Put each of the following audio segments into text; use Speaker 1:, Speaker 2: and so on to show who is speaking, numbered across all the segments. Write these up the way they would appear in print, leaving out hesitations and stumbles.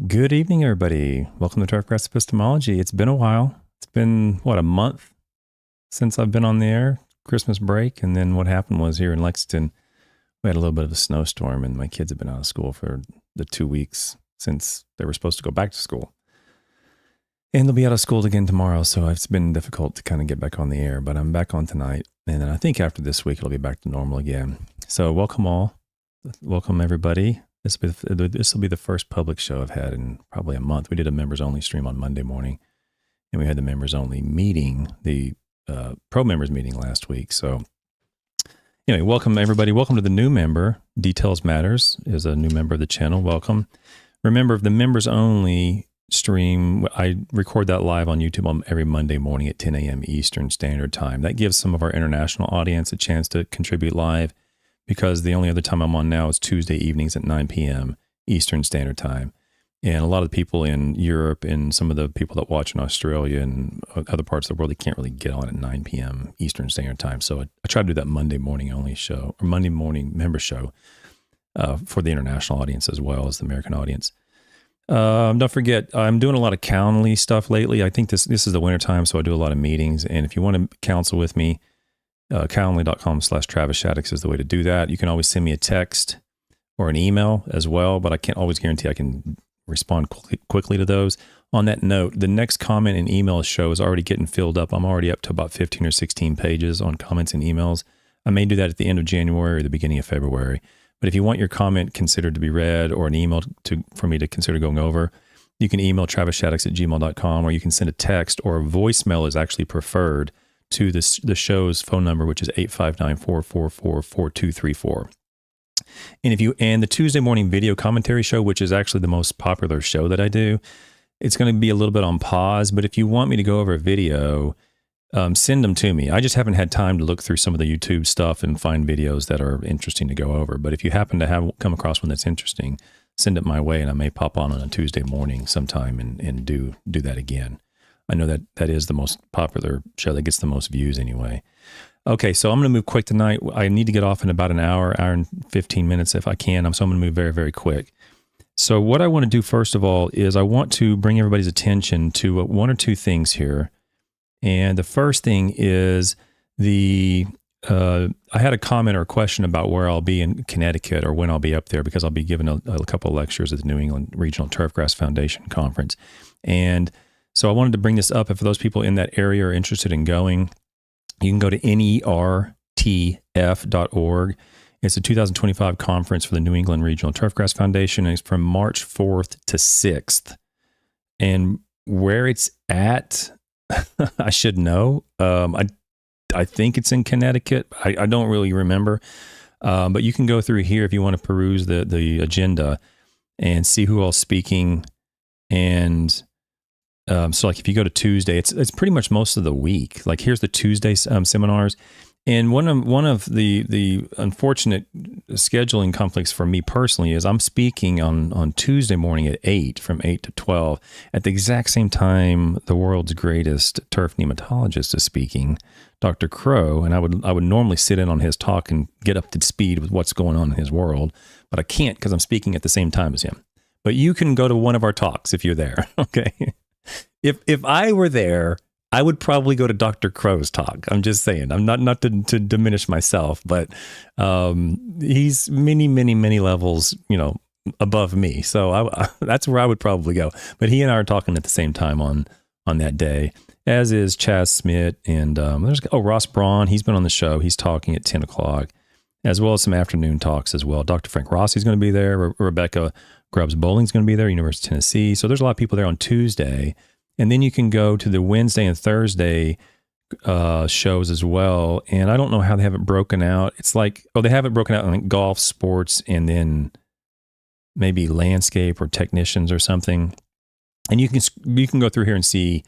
Speaker 1: Good evening, everybody. Welcome to Turfgrass Epistemology. It's been a while. It's been, a month since I've been on the air, Christmas break. And then what happened was here in Lexington, we had a little bit of a snowstorm and my kids have been out of school for the 2 weeks since they were supposed to go back to school. And they'll be out of school again tomorrow. So it's been difficult to kind of get back on the air, but I'm back on tonight. And then I think after this week, it'll be back to normal again. So welcome all. Welcome everybody. This will be the first public show I've had in probably a month. We did a members only stream on Monday morning, and we had the members only meeting, the pro members meeting last week. So anyway, welcome everybody. Welcome to the new member. Details Matters is a new member of the channel. Welcome. Remember, the members only stream, I record that live on YouTube every Monday morning at 10 a.m. Eastern Standard Time. That gives some of our international audience a chance to contribute live, because the only other time I'm on now is Tuesday evenings at 9 p.m. Eastern Standard Time. And a lot of the people in Europe and some of the people that watch in Australia and other parts of the world, they can't really get on at 9 p.m. Eastern Standard Time. So I try to do that Monday morning only show, or Monday morning member show for the international audience as well as the American audience. Don't forget, I'm doing a lot of Calendly stuff lately. I think this is the winter time, so I do a lot of meetings. And if you want to counsel with me, calendly.com/TravisShaddox is the way to do that. You can always send me a text or an email as well, but I can't always guarantee I can respond quickly to those. On that note, the next comment and email show is already getting filled up. I'm already up to about 15 or 16 pages on comments and emails. I may do that at the end of January or the beginning of February. But if you want your comment considered to be read or an email for me to consider going over, you can email TravisShaddox@gmail.com, or you can send a text, or a voicemail is actually preferred, to the show's phone number, which is 859-444-4234. And the Tuesday morning video commentary show, which is actually the most popular show that I do, it's going to be a little bit on pause. But if you want me to go over a video, send them to me. I just haven't had time to look through some of the YouTube stuff and find videos that are interesting to go over. But if you happen to come across one that's interesting, send it my way, and I may pop on a Tuesday morning sometime and do that again. I know that is the most popular show that gets the most views anyway. Okay, so I'm going to move quick tonight. I need to get off in about an hour and 15 minutes if I can. So I'm going to move very, very quick. So what I want to do first of all is I want to bring everybody's attention to one or two things here. And the first thing is I had a comment or a question about where I'll be in Connecticut or when I'll be up there, because I'll be giving a couple of lectures at the New England Regional Turfgrass Foundation Conference. And so I wanted to bring this up. If those people in that area are interested in going, you can go to nertf.org. It's a 2025 conference for the New England Regional Turfgrass Foundation, and it's from March 4th to 6th. And where it's at, I should know. I think it's in Connecticut. I don't really remember. But you can go through here if you want to peruse the agenda and see who all's speaking. And so like if you go to Tuesday, it's pretty much most of the week. Like here's the Tuesday seminars. And one of the unfortunate scheduling conflicts for me personally is I'm speaking on Tuesday morning at 8, from 8 to 12. At the exact same time, the world's greatest turf nematologist is speaking, Dr. Crow, and I would normally sit in on his talk and get up to speed with what's going on in his world, but I can't because I'm speaking at the same time as him. But you can go to one of our talks if you're there, okay? If I were there, I would probably go to Dr. Crow's talk. I'm just saying. I'm not to diminish myself, but he's many, many, many levels, above me. So that's where I would probably go. But he and I are talking at the same time on that day, as is Chaz Smith and there's Ross Braun. He's been on the show. He's talking at 10 o'clock, as well as some afternoon talks as well. Dr. Frank Rossi's going to be there. Rebecca Grubbs Bowling's going to be there, University of Tennessee. So there's a lot of people there on Tuesday. And then you can go to the Wednesday and Thursday shows as well. And I don't know how they have it broken out. It's like, they have it broken out in like golf, sports, and then maybe landscape or technicians or something. And you can go through here and see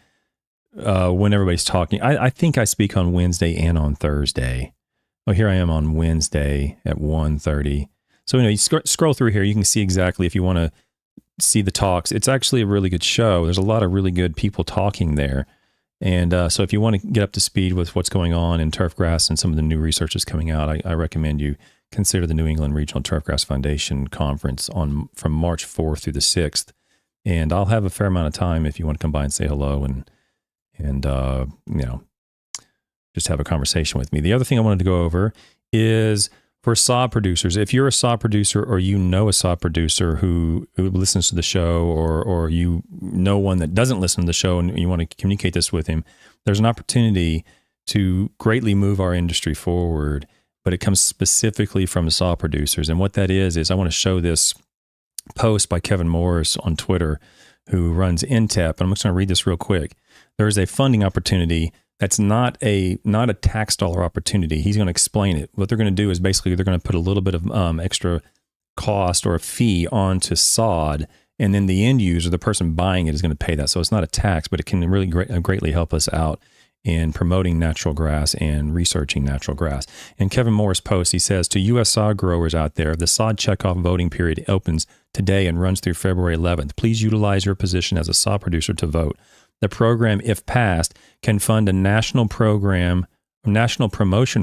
Speaker 1: when everybody's talking. I think I speak on Wednesday and on Thursday. Oh, here I am on Wednesday at 1:30. So you scroll through here. You can see exactly if you want to see the talks. It's actually a really good show. There's a lot of really good people talking there. And so if you want to get up to speed with what's going on in turfgrass and some of the new research that's coming out, I recommend you consider the New England Regional Turfgrass Foundation Conference from March 4th through the 6th And I'll have a fair amount of time if you want to come by and say hello and just have a conversation with me. The other thing I wanted to go over is for sod producers. If you're a sod producer or you know a sod producer who listens to the show, or you know one that doesn't listen to the show and you want to communicate this with him, there's an opportunity to greatly move our industry forward, but it comes specifically from sod producers. And what that is I want to show this post by Kevin Morris on Twitter, who runs INTEP. I'm just going to read this real quick. There's a funding opportunity that's not a tax dollar opportunity. He's going to explain it. What they're going to do is basically they're going to put a little bit of extra cost or a fee onto sod, and then the end user, the person buying it, is going to pay that. So it's not a tax, but it can really greatly help us out in promoting natural grass and researching natural grass. In Kevin Morris' post, he says, to U.S. sod growers out there, the sod checkoff voting period opens today and runs through February 11th. Please utilize your position as a sod producer to vote. The program, if passed, can fund a national promotion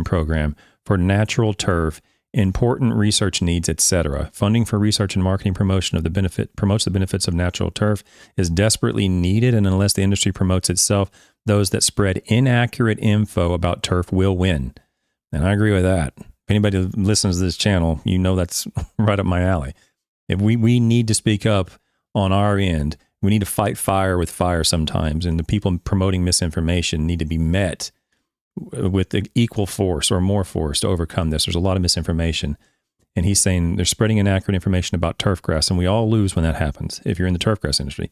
Speaker 1: program for natural turf, important research needs, etc. Funding for research and marketing promotes the benefits of natural turf is desperately needed, and unless the industry promotes itself, those that spread inaccurate info about turf will win. And I agree with that. If anybody listens to this channel, you know that's right up my alley. If we need to speak up on our end. We need to fight fire with fire sometimes, and the people promoting misinformation need to be met with the equal force or more force to overcome this. There's a lot of misinformation, and he's saying they're spreading inaccurate information about turfgrass, and we all lose when that happens if you're in the turfgrass industry.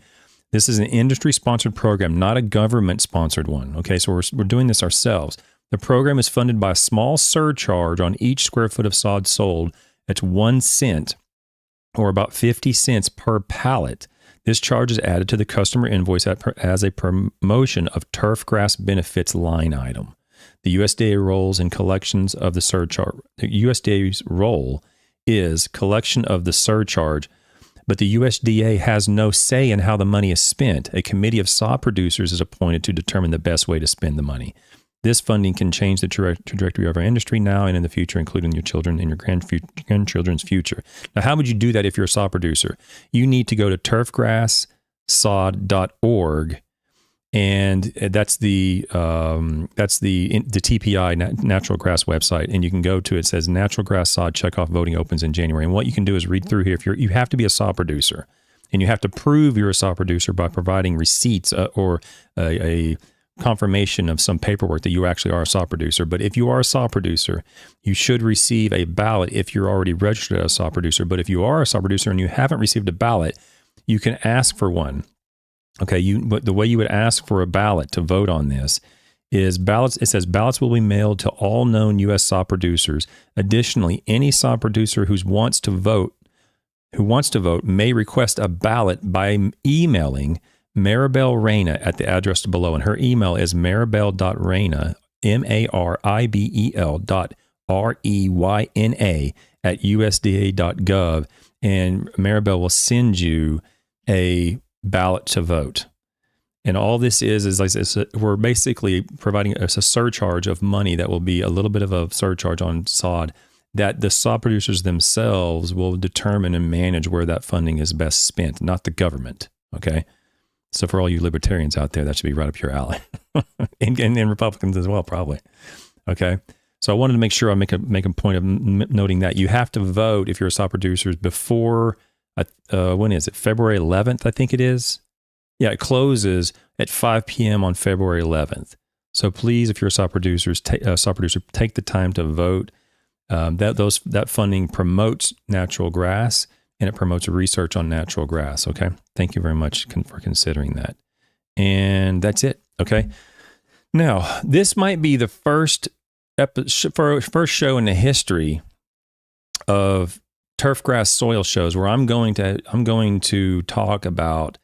Speaker 1: This is an industry-sponsored program, not a government-sponsored one. Okay, so we're doing this ourselves. The program is funded by a small surcharge on each square foot of sod sold. That's 1 cent, or about 50 cents per pallet. This charge is added to the customer invoice as a promotion of turfgrass benefits line item. The USDA rolls in collections of the surcharge. The USDA's role is collection of the surcharge, but the USDA has no say in how the money is spent. A committee of sod producers is appointed to determine the best way to spend the money. This funding can change the trajectory of our industry now and in the future, including your children and your grandchildren's future. Now, how would you do that if you're a sod producer? You need to go to turfgrasssod.org, and that's the TPI natural grass website, and you can go to it. It says natural grass sod checkoff voting opens in January. And what you can do is read through here. You have to be a sod producer, and you have to prove you're a sod producer by providing receipts or a confirmation of some paperwork that you actually are a sod producer. But if you are a sod producer, you should receive a ballot if you're already registered as a sod producer. But if you are a sod producer and you haven't received a ballot, you can ask for one. Okay, but the way you would ask for a ballot to vote on this is ballots. It says ballots will be mailed to all known U.S. sod producers. Additionally, any sod producer who wants to vote may request a ballot by emailing Maribel Reyna at the address below, and her email is maribel.reyna, maribel.reyna at usda.gov, and Maribel will send you a ballot to vote. And all this is like we're basically providing a surcharge of money that will be a little bit of a surcharge on sod that the sod producers themselves will determine and manage where that funding is best spent, not the government. Okay. So for all you libertarians out there, that should be right up your alley, and Republicans as well, probably. Okay, so I wanted to make sure I make a point of noting that you have to vote if you're a sod producer before when is it? February 11th, I think it is. Yeah, it closes at 5 p.m. on February 11th. So please, if you're a sod producer, take the time to vote. That funding promotes natural grass, and it promotes research on natural grass. Okay. Thank you very much for considering that. And that's it. Okay. Now, this might be the first show in the history of turfgrass soil shows where I'm going to talk about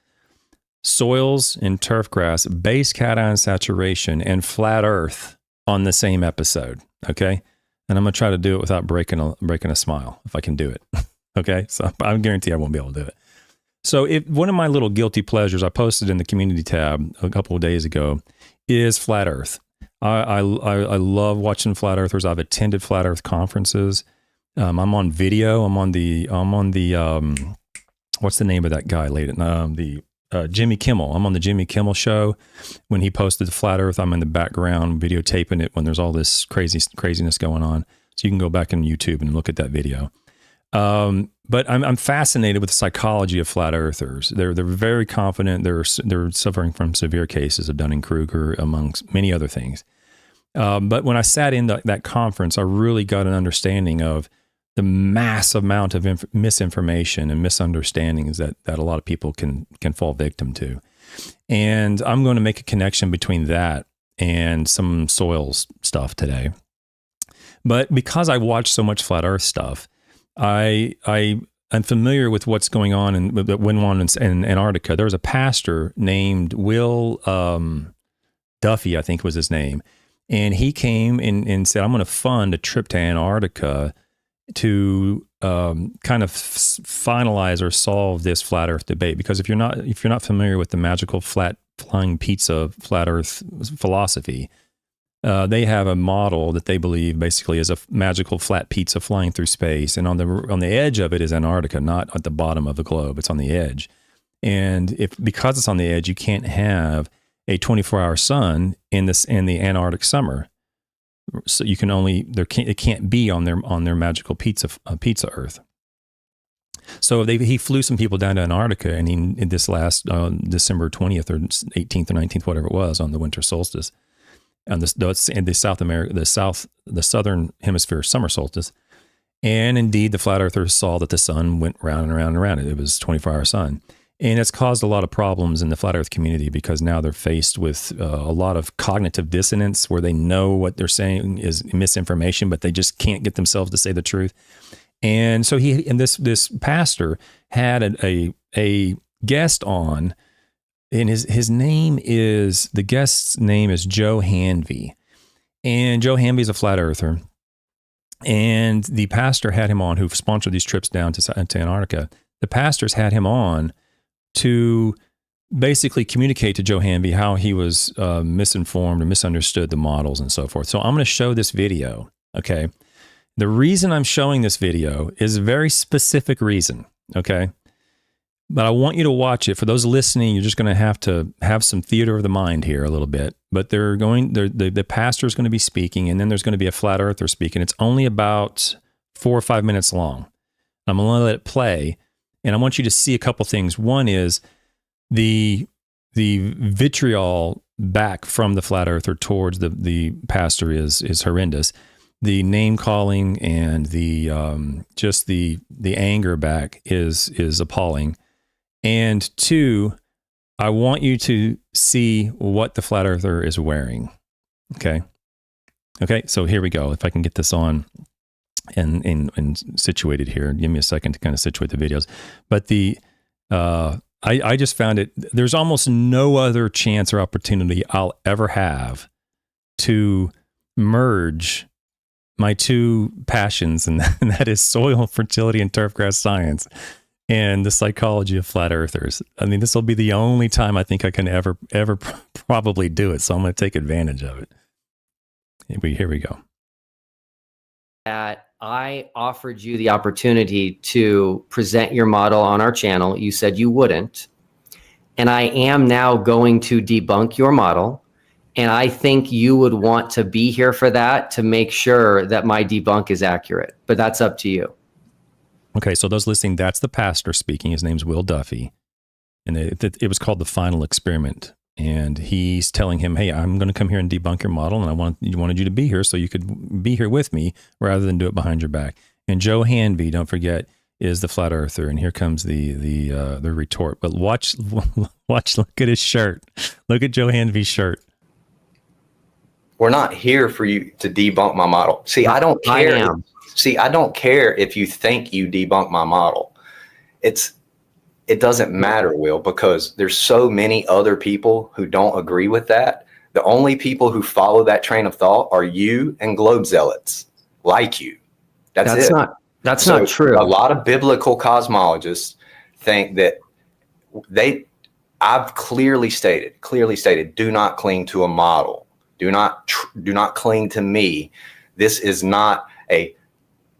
Speaker 1: soils and turfgrass, base cation saturation, and flat earth on the same episode. Okay. And I'm going to try to do it without breaking a smile if I can do it. Okay, so I guarantee I won't be able to do it. So one of my little guilty pleasures I posted in the community tab a couple of days ago is flat earth. I love watching flat earthers. I've attended flat earth conferences. I'm on video. I'm on the what's the name of that guy late at Jimmy Kimmel. I'm on the Jimmy Kimmel show. When he posted the flat earth, I'm in the background videotaping it when there's all this craziness going on. So you can go back on YouTube and look at that video. But I'm fascinated with the psychology of flat earthers. They're very confident. They're suffering from severe cases of Dunning-Kruger, amongst many other things. But when I sat in that conference, I really got an understanding of the massive amount of misinformation and misunderstandings that a lot of people can fall victim to. And I'm going to make a connection between that and some soils stuff today. But because I watch so much flat earth stuff, I'm familiar with what's going on in Antarctica. There was a pastor named Will Duffy, I think was his name. And he came and said, I'm going to fund a trip to Antarctica to kind of finalize or solve this flat earth debate. Because if you're not familiar with the magical flat flying pizza flat earth philosophy, they have a model that they believe basically is a magical flat pizza flying through space, and on the edge of it is Antarctica, not at the bottom of the globe. It's on the edge, and because it's on the edge, you can't have a 24-hour sun in the Antarctic summer. So you can it can't be on their magical pizza Earth. So he flew some people down to Antarctica, and in this last December 20th or 18th or 19th, whatever it was, on the winter solstice, in the southern hemisphere summer solstice. And indeed, the flat earthers saw that the sun went round and around and around. It was 24-hour sun. And it's caused a lot of problems in the flat earth community because now they're faced with a lot of cognitive dissonance where they know what they're saying is misinformation, but they just can't get themselves to say the truth. And so this pastor had a guest on, and the guest's name is Joe Hanvey. And Joe Hanvey is a flat earther. And the pastor had him on, who sponsored these trips down to Antarctica. The pastors had him on to basically communicate to Joe Hanvey how he was misinformed or misunderstood the models and so forth. So I'm going to show this video, okay? The reason I'm showing this video is a very specific reason, okay? But I want you to watch it. For those listening, you're just going to have some theater of the mind here a little bit. But the pastor is going to be speaking, and then there's going to be a flat earther speaking. It's only about 4 or 5 minutes long. I'm going to let it play. And I want you to see a couple things. One is the vitriol back from the flat earther towards the pastor is horrendous. The name calling and the anger back is appalling. And two, I want you to see what the flat earther is wearing. Okay. So here we go. If I can get this on and situated here. Give me a second to kind of situate the videos. But I just found it, there's almost no other chance or opportunity I'll ever have to merge my two passions, and that is soil fertility and turfgrass science and the psychology of flat earthers. I mean, this will be the only time I think I can ever probably do it. So I'm going to take advantage of it. Here we go.
Speaker 2: That I offered you the opportunity to present your model on our channel. You said you wouldn't. And I am now going to debunk your model. And I think you would want to be here for that to make sure that my debunk is accurate. But that's up to you.
Speaker 1: Okay, so those listening, that's the pastor speaking. His name's Will Duffy. And it was called The Final Experiment. And he's telling him, hey, I'm going to come here and debunk your model, and I wanted you to be here so you could be here with me rather than do it behind your back. And Joe Hanvey, don't forget, is the flat earther, and here comes the retort. But watch, look at his shirt. Look at Joe Hanvey's shirt.
Speaker 3: We're not here for you to debunk my model. See, I don't care. I don't care if you think you debunk my model. It doesn't matter, Will, because there's so many other people who don't agree with that. The only people who follow that train of thought are you and globe zealots like you. That's it.
Speaker 2: That's not true.
Speaker 3: A lot of biblical cosmologists think that I've clearly stated, do not cling to a model. Do not cling to me. This is not a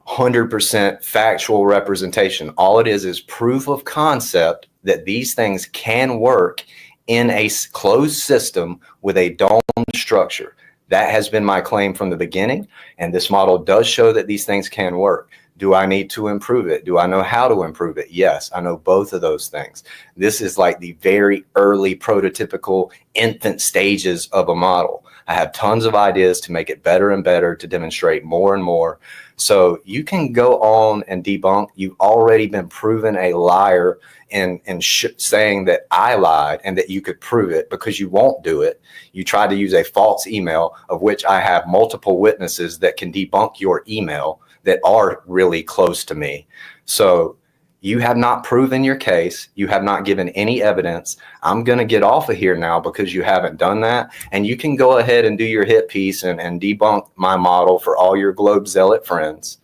Speaker 3: 100% factual representation. All it is proof of concept that these things can work in a closed system with a dome structure. That has been my claim from the beginning, and this model does show that these things can work. Do I need to improve it? Do I know how to improve it? Yes, I know both of those things. This is like the very early prototypical infant stages of a model. I have tons of ideas to make it better and better, to demonstrate more and more. So you can go on and debunk. You've already been proven a liar in saying that I lied and that you could prove it, because you won't do it. You tried to use a false email, of which I have multiple witnesses that can debunk your email that are really close to me. So you have not proven your case. You have not given any evidence. I'm going to get off of here now because you haven't done that. And you can go ahead and do your hit piece and debunk my model for all your Globe Zealot friends.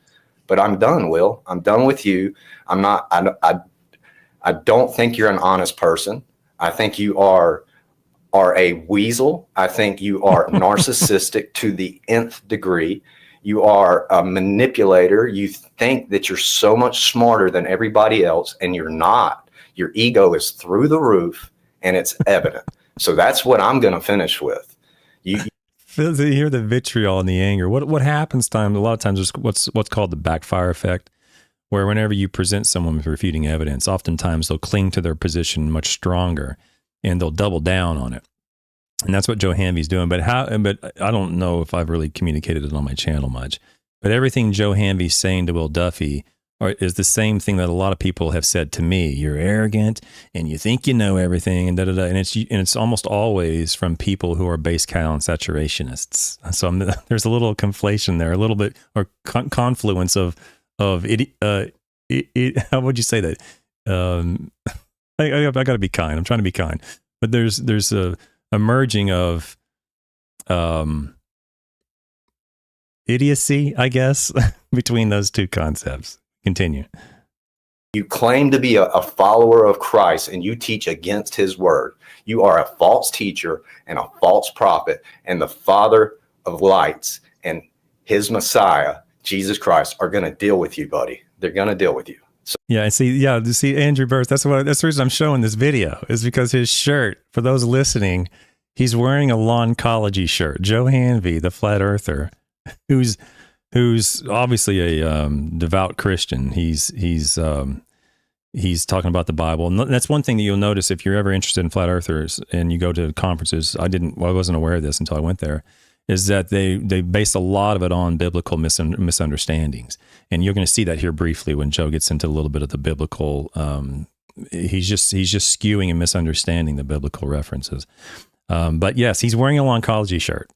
Speaker 3: But I'm done, Will. I'm done with you. I don't think you're an honest person. I think you are a weasel. I think you are narcissistic to the nth degree. You are a manipulator. You think that you're so much smarter than everybody else, and you're not. Your ego is through the roof, and it's evident. So that's what I'm going to finish with. You
Speaker 1: hear the vitriol and the anger. What happens a lot of times there's what's called the backfire effect, where whenever you present someone with refuting evidence, oftentimes they'll cling to their position much stronger, and they'll double down on it. And that's what Joe Hanvey's doing. But I don't know if I've really communicated it on my channel much. But everything Joe Hanvey's saying to Will Duffy is the same thing that a lot of people have said to me. You're arrogant and you think you know everything, and da-da-da. And it's almost always from people who are base Cal and saturationists. So there's a little conflation there, a little bit, or confluence of how would you say that? I got to be kind. I'm trying to be kind. But there's a merging of idiocy, I guess, between those two concepts. Continue.
Speaker 3: You claim to be a follower of Christ, and you teach against his word. You are a false teacher and a false prophet, and the Father of lights and his Messiah, Jesus Christ, are going to deal with you, buddy. They're going to deal with you. So,
Speaker 1: see Andrew Burst. That's the reason I'm showing this video, is because his shirt, for those listening, he's wearing a Lawncology shirt. Joe Hanvey, the flat earther, who's obviously a devout Christian. He's talking about the Bible, and that's one thing that you'll notice if you're ever interested in flat earthers and you go to conferences. I wasn't aware of this until I went there. Is that they base a lot of it on biblical misunderstandings. And you're going to see that here briefly when Joe gets into a little bit of the biblical, he's just skewing and misunderstanding the biblical references. But yes, he's wearing a Lawncology shirt.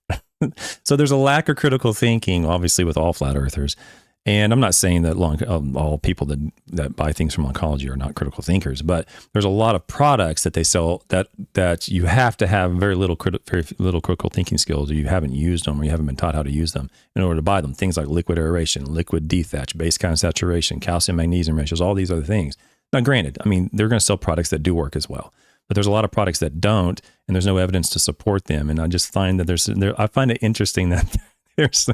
Speaker 1: So there's a lack of critical thinking, obviously, with all flat earthers. And I'm not saying that all people that buy things from Lawncology are not critical thinkers, but there's a lot of products that they sell that you have to have very little critical thinking skills, or you haven't used them, or you haven't been taught how to use them in order to buy them. Things like liquid aeration, liquid dethatch, base count saturation, calcium magnesium ratios, all these other things. Now, granted, I mean, they're going to sell products that do work as well, but there's a lot of products that don't, and there's no evidence to support them. And I just find that I find it interesting that there's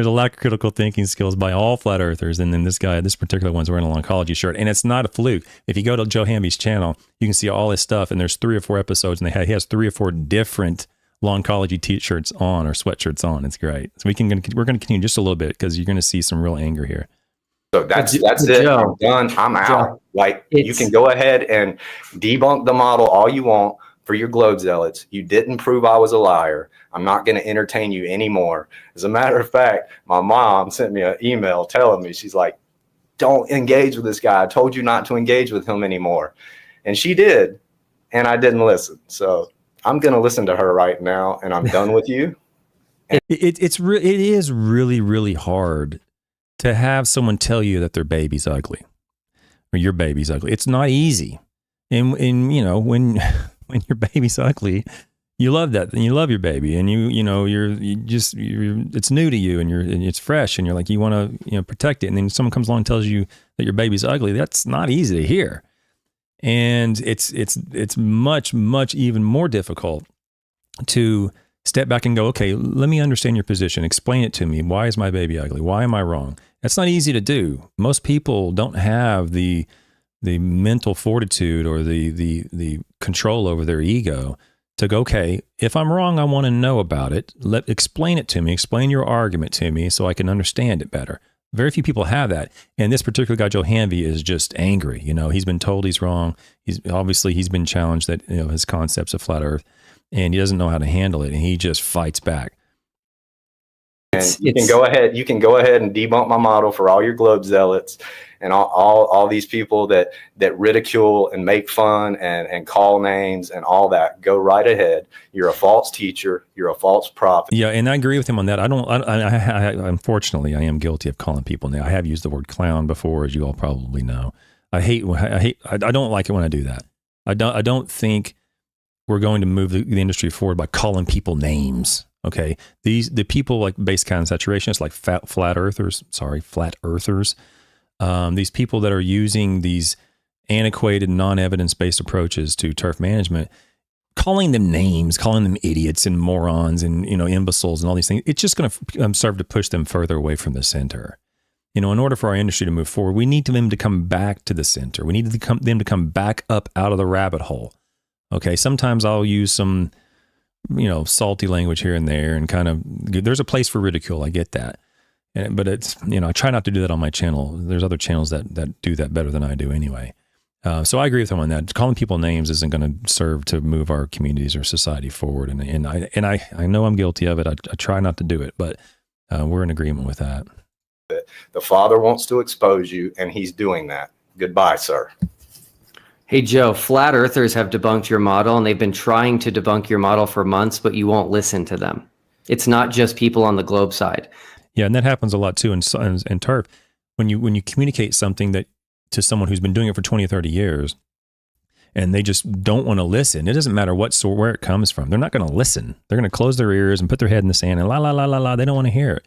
Speaker 1: a lack of critical thinking skills by all flat earthers. And then this particular one's wearing a Lawncology shirt. And it's not a fluke. If you go to Joe Hanvey's channel, you can see all his stuff. And there's 3 or 4 episodes, and he has 3 or 4 different Lawncology t-shirts on, or sweatshirts on. It's great. So we're going to continue just a little bit, because you're going to see some real anger here.
Speaker 3: So that's it. I'm done. I'm out. You can go ahead and debunk the model all you want for your Globe Zealots. You didn't prove I was a liar. I'm not going to entertain you anymore. As a matter of fact, my mom sent me an email telling me, she's like, don't engage with this guy. I told you not to engage with him anymore. And she did, and I didn't listen. So I'm going to listen to her right now, and I'm done with you.
Speaker 1: It is really, really hard to have someone tell you that their baby's ugly, or your baby's ugly. It's not easy. And you know, when your baby's ugly, you love that, and you love your baby, and it's new to you, and it's fresh, and you're like, you want to protect it. And then someone comes along and tells you that your baby's ugly. That's not easy to hear. And it's much, much even more difficult to step back and go, okay, let me understand your position. Explain it to me. Why is my baby ugly? Why am I wrong? That's not easy to do. Most people don't have the mental fortitude or the control over their ego to go, okay, if I'm wrong, I want to know about it. Explain it to me. Explain your argument to me so I can understand it better. Very few people have that. And this particular guy, Joe Hanvey, is just angry. He's been told he's wrong. He's been challenged that, his concepts of flat earth, and he doesn't know how to handle it. And he just fights back.
Speaker 3: And you can go ahead and debunk my model for all your globe zealots and all these people that ridicule and make fun and call names and all that. Go right ahead. You're a false teacher. You're a false prophet.
Speaker 1: Yeah, and I agree with him on that. I unfortunately, I am guilty of calling people now. I have used the word clown before, as you all probably know. I don't like it when I do that. I don't think we're going to move the industry forward by calling people names. Okay, the people like base count and saturations, like flat earthers. These people that are using these antiquated, non-evidence-based approaches to turf management, calling them names, calling them idiots and morons and imbeciles and all these things. It's just going to serve to push them further away from the center. In order for our industry to move forward, we need them to come back to the center. We need them to come back up out of the rabbit hole. Okay, sometimes I'll use some salty language here and there, and kind of, there's a place for ridicule. I get that. But it's, I try not to do that on my channel. There's other channels that do that better than I do anyway. So I agree with him on that. Calling people names isn't going to serve to move our communities or society forward. And I know I'm guilty of it. I try not to do it, but we're in agreement with that.
Speaker 3: The Father wants to expose you, and he's doing that. Goodbye, sir.
Speaker 2: Hey, Joe, flat earthers have debunked your model, and they've been trying to debunk your model for months, but you won't listen to them. It's not just people on the globe side.
Speaker 1: Yeah, and that happens a lot too in turf. When you communicate something that to someone who's been doing it for 20 or 30 years, and they just don't want to listen, it doesn't matter where it comes from. They're not going to listen. They're going to close their ears and put their head in the sand and la, la, la, la, la. They don't want to hear it.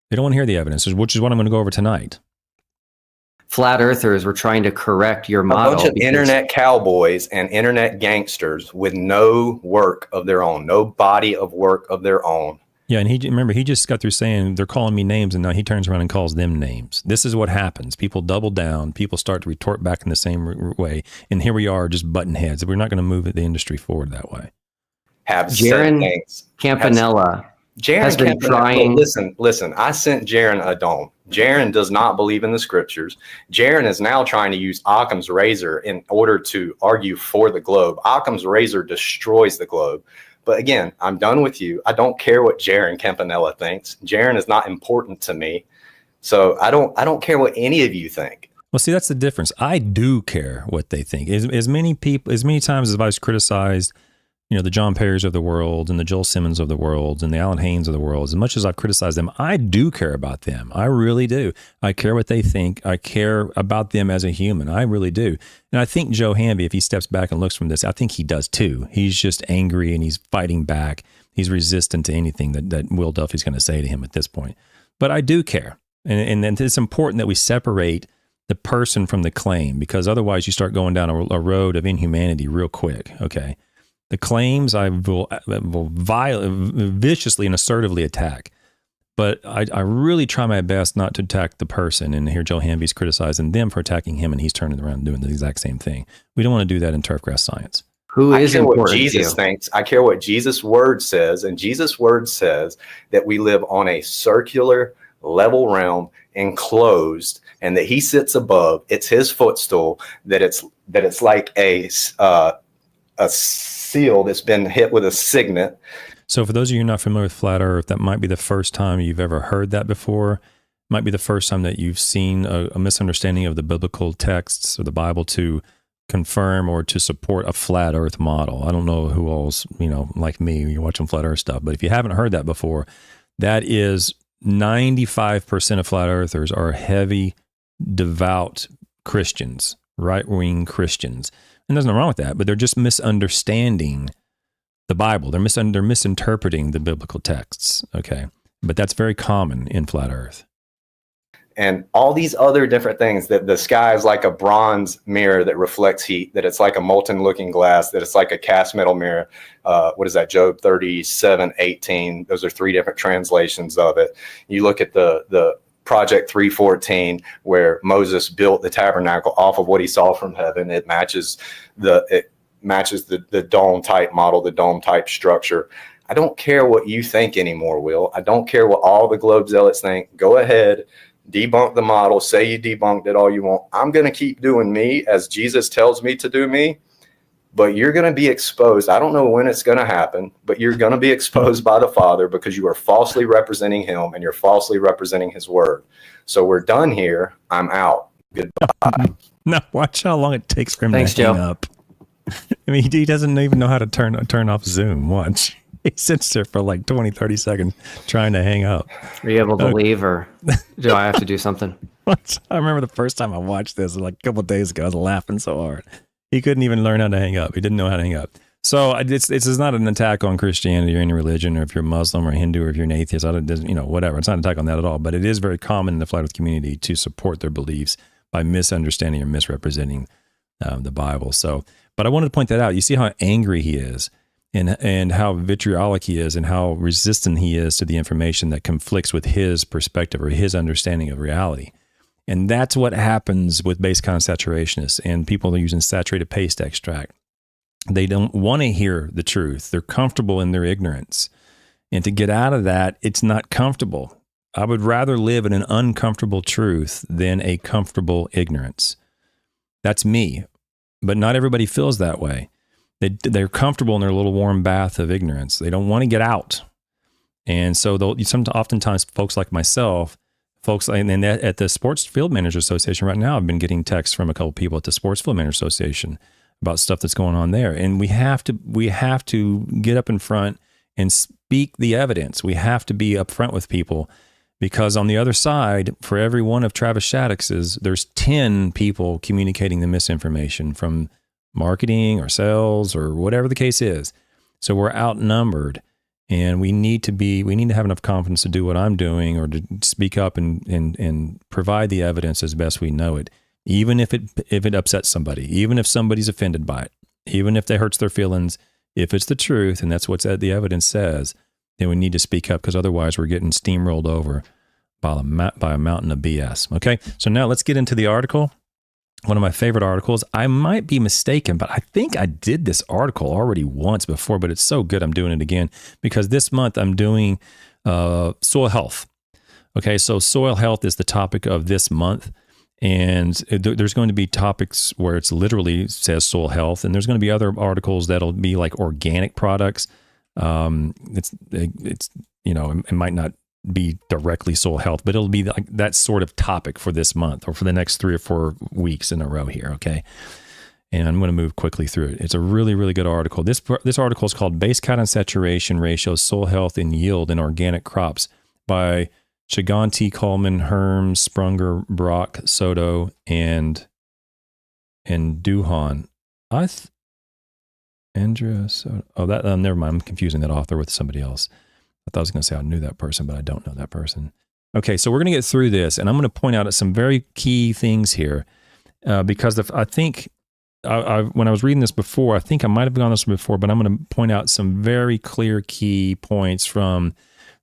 Speaker 1: They don't want to hear the evidence, which is what I'm going to go over tonight.
Speaker 2: Flat earthers were trying to correct your model.
Speaker 3: A bunch of internet cowboys and internet gangsters with no work of their own, no body of work of their own.
Speaker 1: Yeah, and he just got through saying they're calling me names, and now he turns around and calls them names. This is what happens. People double down. People start to retort back in the same way. And here we are, just button heads. We're not going to move the industry forward that way.
Speaker 2: Jaron Campanella has been trying.
Speaker 3: Listen, I sent Jaron a dome. Jaron does not believe in the scriptures. Jaron is now trying to use Occam's razor in order to argue for the globe. Occam's razor destroys the globe. But again, I'm done with you. I don't care what Jaron Campanella thinks. Jaron is not important to me. So I don't care what any of you think.
Speaker 1: Well, see, that's the difference. I do care what they think. As many times as I've criticized, the John Perrys of the world and the Joel Simmons of the world and the Alan Haynes of the world, as much as I've criticized them, I do care about them. I really do. I care what they think. I care about them as a human. I really do. And I think Joe Hanvey, if he steps back and looks from this, I think he does too. He's just angry and he's fighting back. He's resistant to anything that Will Duffy's going to say to him at this point. But I do care. And it's important that we separate the person from the claim, because otherwise you start going down a road of inhumanity real quick. Okay. The claims I will viciously and assertively attack, but I really try my best not to attack the person. And here Joe Hanvey's criticizing them for attacking him, and he's turning around and doing the exact same thing. We don't want to do that in turfgrass science.
Speaker 3: I care what Jesus thinks. I care what Jesus' word says, and Jesus' word says that we live on a circular, level realm, enclosed, and that he sits above. It's his footstool. That it's like a seal that's been hit with a signet.
Speaker 1: So for those of you not familiar with flat earth, that might be the first time you've ever heard that before. Might be the first time that you've seen a misunderstanding of the biblical texts or the Bible to confirm or to support a flat earth model. I don't know who else, like me, you're watching flat earth stuff, but if you haven't heard that before, that is 95% of flat earthers are heavy, devout Christians, right-wing Christians. And there's nothing wrong with that, but they're just misunderstanding the Bible. They're misinterpreting the biblical texts. Okay. But that's very common in flat earth.
Speaker 3: And all these other different things, that the sky is like a bronze mirror that reflects heat, that it's like a molten looking glass, that it's like a cast metal mirror. What is that? Job 37:18. Those are three different translations of it. You look at the Project 314, where Moses built the tabernacle off of what he saw from heaven. It matches the dome type model, the dome type structure. I don't care what you think anymore, Will. I don't care what all the Globe Zealots think. Go ahead, debunk the model, say you debunked it all you want. I'm going to keep doing me as Jesus tells me to do me, but you're going to be exposed. I don't know when it's going to happen, but you're going to be exposed by the Father because you are falsely representing him and you're falsely representing his word. So we're done here. I'm out. Goodbye.
Speaker 1: Now watch how long it takes for him
Speaker 2: Thanks,
Speaker 1: to hang
Speaker 2: Joe.
Speaker 1: up. I mean, he doesn't even know how to turn off Zoom. Watch. He sits there for like 20, 30 seconds trying to hang up.
Speaker 2: Are you able to leave, or do I have to do something?
Speaker 1: I remember the first time I watched this, like a couple of days ago, I was laughing so hard. He couldn't even learn how to hang up. He didn't know how to hang up. So it's not an attack on Christianity or any religion, or if you're Muslim or Hindu or if you're an atheist, whatever. It's not an attack on that at all. But it is very common in the flat earth community to support their beliefs by misunderstanding or misrepresenting the Bible. So, but I wanted to point that out. You see how angry he is, and how vitriolic he is, and how resistant he is to the information that conflicts with his perspective or his understanding of reality. And that's what happens with base concentrationists and people that are using saturated paste extract. They don't want to hear the truth. They're comfortable in their ignorance. And to get out of that, it's not comfortable. I would rather live in an uncomfortable truth than a comfortable ignorance. That's me. But not everybody feels that way. They're comfortable in their little warm bath of ignorance. They don't want to get out. And so oftentimes folks like myself, and at the Sports Field Managers Association right now, I've been getting texts from a couple people at the Sports Field Managers Association about stuff that's going on there. And we have to get up in front and speak the evidence. We have to be upfront with people, because on the other side, for every one of TravisShaddox's, there's 10 people communicating the misinformation from marketing or sales or whatever the case is. So we're outnumbered, and we need to have enough confidence to do what I'm doing, or to speak up and provide the evidence as best we know it, even if it upsets somebody, even if somebody's offended by it, even if it hurts their feelings. If it's the truth and that's what the evidence says, then we need to speak up, because otherwise we're getting steamrolled over by a mountain of BS. Okay, so now let's get into the article. One of my favorite articles. I might be mistaken, but I think I did this article already once before, but it's so good I'm doing it again, because this month I'm doing soil health. Okay, so soil health is the topic of this month, and there's going to be topics where it's literally says soil health, and there's going to be other articles that'll be like organic products. It might not be directly soil health, but it'll be like that sort of topic for this month or for the next 3 or 4 weeks in a row here. Okay. And I'm going to move quickly through it. It's a really, really good article. This article is called Base Cation Saturation Ratios, Soil Health and Yield in Organic Crops by Shiganti, Coleman, Herms, Sprunger, Brock, Soto, and Duhan. Andrea Soto. Oh, never mind. I'm confusing that author with somebody else. I thought I was going to say I knew that person, but I don't know that person. Okay, so we're going to get through this, and I'm going to point out some very key things here, because I think when I was reading this before, I think I might have gone this before, but I'm going to point out some very clear key points from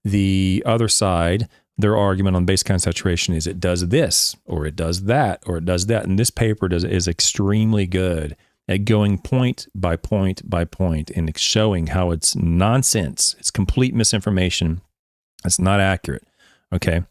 Speaker 1: the other side. Their argument on base concentration is it does this, or it does that, or it does that. And this paper is extremely good at going point by point by point and showing how it's nonsense. It's complete misinformation. It's not accurate. Okay,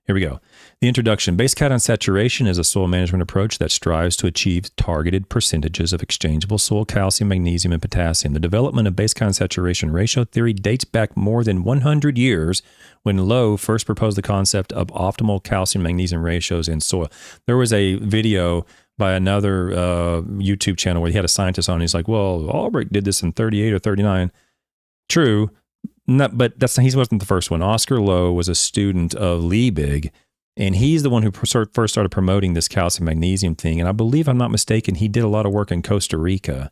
Speaker 1: here we go. The introduction. Base cation saturation is a soil management approach that strives to achieve targeted percentages of exchangeable soil calcium, magnesium, and potassium. The development of base cation saturation ratio theory dates back more than 100 years, when Lowe first proposed the concept of optimal calcium magnesium ratios in soil. There was a video by another YouTube channel where he had a scientist on. And he's like, well, Albrecht did this in 38 or 39. True, but he wasn't the first one. Oscar Lowe was a student of Liebig, and he's the one who first started promoting this calcium magnesium thing. And I believe, I'm not mistaken, he did a lot of work in Costa Rica.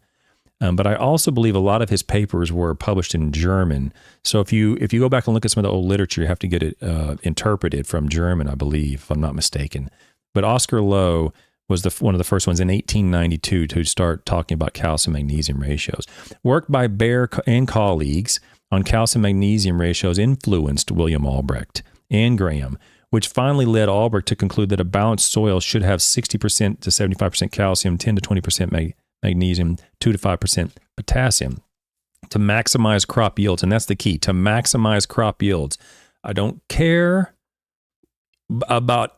Speaker 1: But I also believe a lot of his papers were published in German. So if you go back and look at some of the old literature, you have to get it interpreted from German, I believe, if I'm not mistaken. But Oscar Lowe was one of the first ones in 1892 to start talking about calcium magnesium ratios. Work by Baer and colleagues on calcium magnesium ratios influenced William Albrecht and Graham, which finally led Albrecht to conclude that a balanced soil should have 60% to 75% calcium, 10 to 20% magnesium, 2 to 5% potassium to maximize crop yields. And that's the key, to maximize crop yields. I don't care about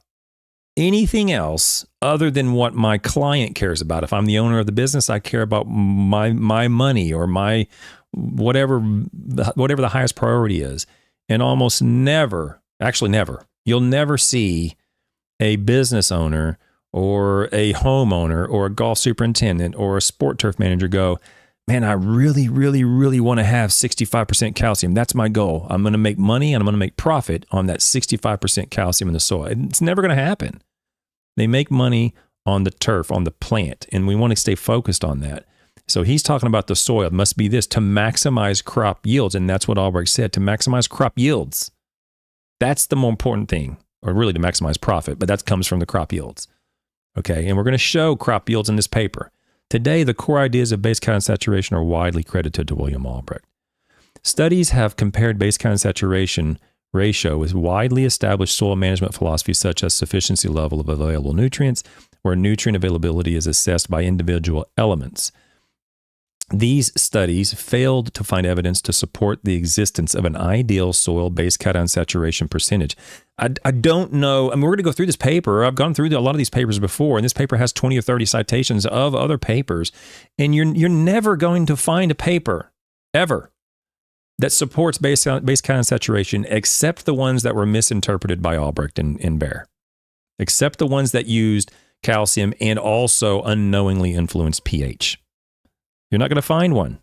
Speaker 1: anything else other than what my client cares about. If I'm the owner of the business, I care about my money or my whatever the highest priority is. And almost never, actually never, you'll never see a business owner or a homeowner or a golf superintendent or a sport turf manager go, man, I really, really, really want to have 65% calcium. That's my goal. I'm going to make money and I'm going to make profit on that 65% calcium in the soil. It's never going to happen. They make money on the turf, on the plant, and we want to stay focused on that. So he's talking about the soil. It must be this to maximize crop yields. And that's what Albrecht said, to maximize crop yields. That's the more important thing, or really to maximize profit, but that comes from the crop yields. Okay, and we're going to show crop yields in this paper. Today, the core ideas of base count and saturation are widely credited to William Albrecht. Studies have compared base count and saturation ratio with widely established soil management philosophies such as sufficiency level of available nutrients, where nutrient availability is assessed by individual elements. These studies failed to find evidence to support the existence of an ideal soil base cation saturation percentage. I don't know. I mean, we're going to go through this paper. I've gone through a lot of these papers before, and this paper has 20 or 30 citations of other papers, and you're never going to find a paper, ever, that supports base cation saturation, except the ones that were misinterpreted by Albrecht and Baer, except the ones that used calcium and also unknowingly influenced pH. You're not going to find one.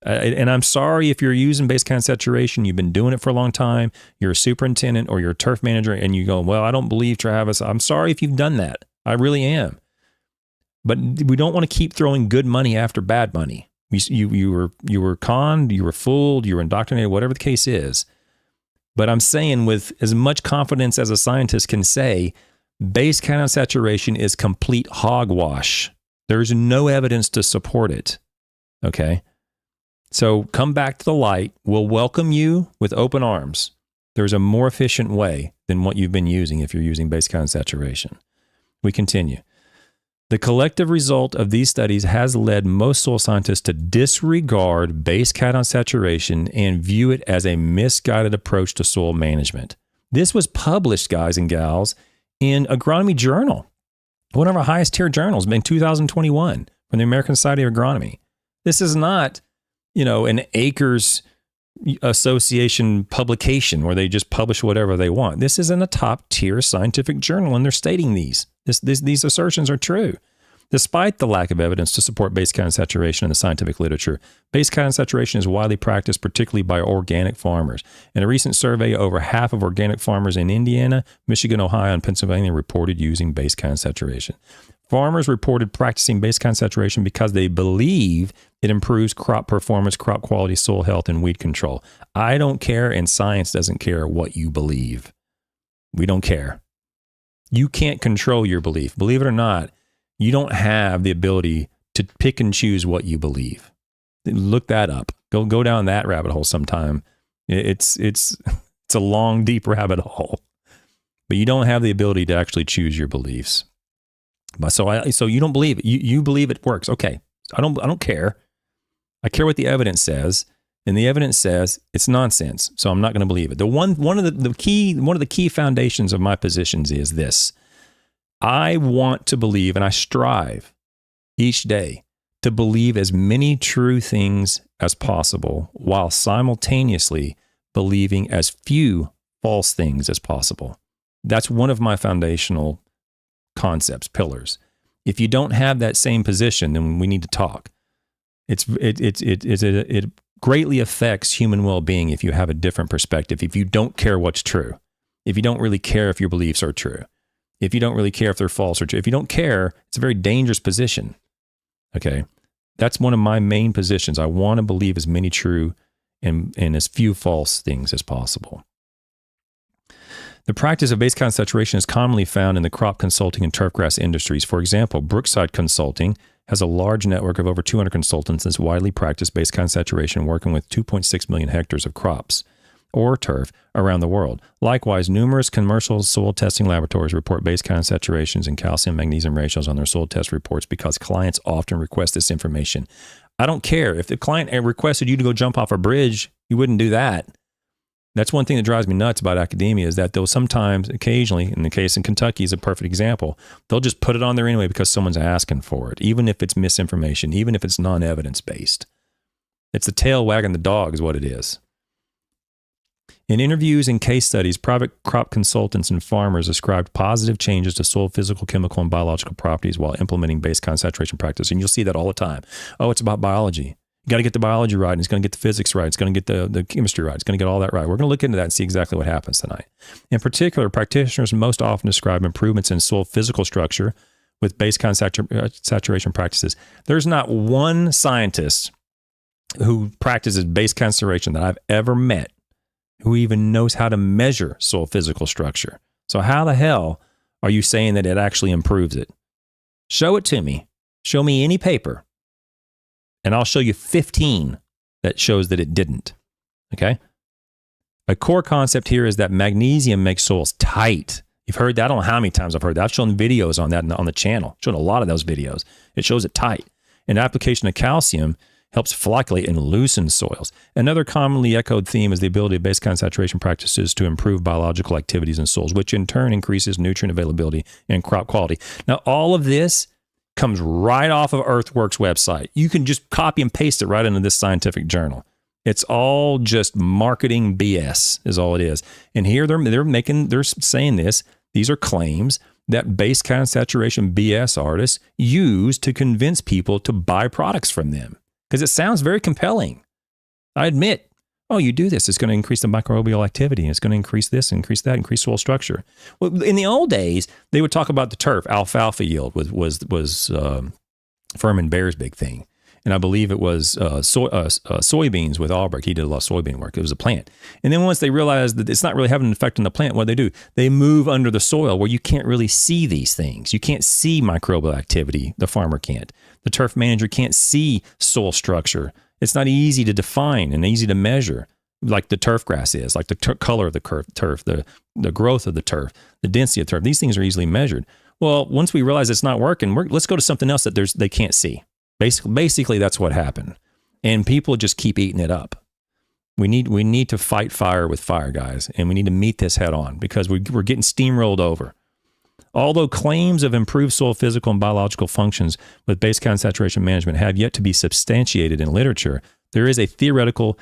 Speaker 1: And I'm sorry if you're using base cation saturation, you've been doing it for a long time, you're a superintendent or you're a turf manager, and you go, well, I don't believe Travis. I'm sorry if you've done that. I really am. But we don't want to keep throwing good money after bad money. You were conned, you were fooled, you were indoctrinated, whatever the case is. But I'm saying with as much confidence as a scientist can say, base cation saturation is complete hogwash. There's no evidence to support it. Okay? So come back to the light. We'll welcome you with open arms. There's a more efficient way than what you've been using if you're using base cation saturation. We continue. The collective result of these studies has led most soil scientists to disregard base cation saturation and view it as a misguided approach to soil management. This was published, guys and gals, in Agronomy Journal, one of our highest tier journals in 2021 from the American Society of Agronomy. This is not, an Acres Association publication where they just publish whatever they want. This is in a top tier scientific journal, and they're stating these assertions are true. Despite the lack of evidence to support base cation saturation in the scientific literature, base cation saturation is widely practiced, particularly by organic farmers. In a recent survey, over half of organic farmers in Indiana, Michigan, Ohio, and Pennsylvania reported using base cation saturation. Farmers reported practicing base cation saturation because they believe it improves crop performance, crop quality, soil health, and weed control. I don't care, and science doesn't care what you believe. We don't care. You can't control your belief. Believe it or not, you don't have the ability to pick and choose what you believe. Look that up. Go down that rabbit hole sometime. It's a long, deep rabbit hole. But you don't have the ability to actually choose your beliefs. So you don't believe it. You believe it works. Okay. I don't care. I care what the evidence says, and the evidence says it's nonsense. So I'm not going to believe it. One of the key foundations of my positions is this. I want to believe, and I strive each day to believe as many true things as possible while simultaneously believing as few false things as possible. That's one of my foundational concepts, pillars. If you don't have that same position, then we need to talk. It greatly affects human well-being if you have a different perspective, if you don't care what's true, if you don't really care if your beliefs are true, if you don't really care if they're false or true. If you don't care, it's a very dangerous position. Okay? That's one of my main positions. I want to believe as many true and as few false things as possible. The practice of base cation saturation is commonly found in the crop consulting and turfgrass industries. For example, Brookside Consulting has a large network of over 200 consultants that's widely practiced base cation saturation, working with 2.6 million hectares of crops. or turf around the world. Likewise, numerous commercial soil testing laboratories report base concentrations and calcium magnesium ratios on their soil test reports because clients often request this information. I don't care. If the client requested you to go jump off a bridge, you wouldn't do that. That's one thing that drives me nuts about academia is that they'll sometimes, occasionally, in the case in Kentucky is a perfect example, they'll just put it on there anyway because someone's asking for it, even if it's misinformation, even if it's non-evidence based. It's the tail wagging the dog is what it is. In interviews and case studies, private crop consultants and farmers ascribed positive changes to soil physical, chemical, and biological properties while implementing base concentration practice. And you'll see that all the time. Oh, it's about biology. You got to get the biology right, and it's going to get the physics right. It's going to get the chemistry right. It's going to get all that right. We're going to look into that and see exactly what happens tonight. In particular, practitioners most often describe improvements in soil physical structure with base concentration practices. There's not one scientist who practices base concentration that I've ever met who even knows how to measure soil physical structure. So how the hell are you saying that it actually improves it? Show it to me. Show me any paper, and I'll show you 15 that shows that it didn't. Okay? A core concept here is that magnesium makes soils tight. You've heard that. I don't know how many times I've heard that. I've shown videos on that on the channel. I've shown a lot of those videos. It shows it tight. An application of calcium helps flocculate and loosen soils. Another commonly echoed theme is the ability of base concentration practices to improve biological activities in soils, which in turn increases nutrient availability and crop quality. Now, all of this comes right off of Earthworks website. You can just copy and paste it right into this scientific journal. It's all just marketing BS is all it is. And here they're saying this. These are claims that base concentration BS artists use to convince people to buy products from them. Because it sounds very compelling. I admit, oh, you do this, it's going to increase the microbial activity, and it's going to increase this, increase that, increase soil structure. Well, in the old days, they would talk about the turf. Alfalfa yield was Furman Bear's big thing. And I believe it was soybeans with Albrecht. He did a lot of soybean work. It was a plant. And then once they realized that it's not really having an effect on the plant, what do? They move under the soil where you can't really see these things. You can't see microbial activity. The farmer can't. The turf manager can't see soil structure. It's not easy to define and easy to measure like the turf grass is, like the color of the turf, the growth of the turf, the density of turf. These things are easily measured. Well, once we realize it's not working, let's go to something else that they can't see. Basically, that's what happened. And people just keep eating it up. We need to fight fire with fire, guys. And we need to meet this head on because we're getting steamrolled over. Although claims of improved soil physical and biological functions with base concentration management have yet to be substantiated in literature, there is a theoretical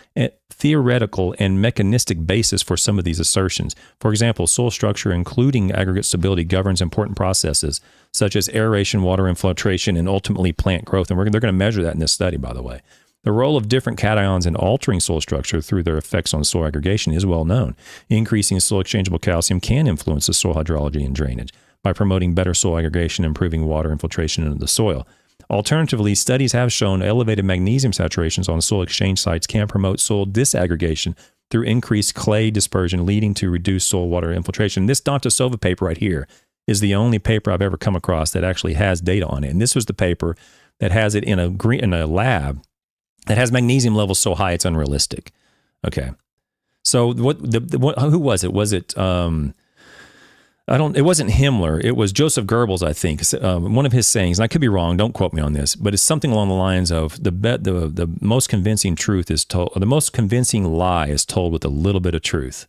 Speaker 1: and mechanistic basis for some of these assertions. For example, soil structure, including aggregate stability, governs important processes such as aeration, water infiltration, and ultimately plant growth. And they're going to measure that in this study, by the way. The role of different cations in altering soil structure through their effects on soil aggregation is well known. Increasing soil exchangeable calcium can influence the soil hydrology and drainage by promoting better soil aggregation and improving water infiltration into the soil. Alternatively, studies have shown elevated magnesium saturations on soil exchange sites can promote soil disaggregation through increased clay dispersion, leading to reduced soil water infiltration. This Dontasova paper right here is the only paper I've ever come across that actually has data on it. And this was the paper that has it in a lab that has magnesium levels so high it's unrealistic. Okay. So who was it? Was it it wasn't Himmler. It was Joseph Goebbels, I think. One of his sayings, and I could be wrong, don't quote me on this, but it's something along the lines of the most convincing truth is told, or the most convincing lie is told with a little bit of truth.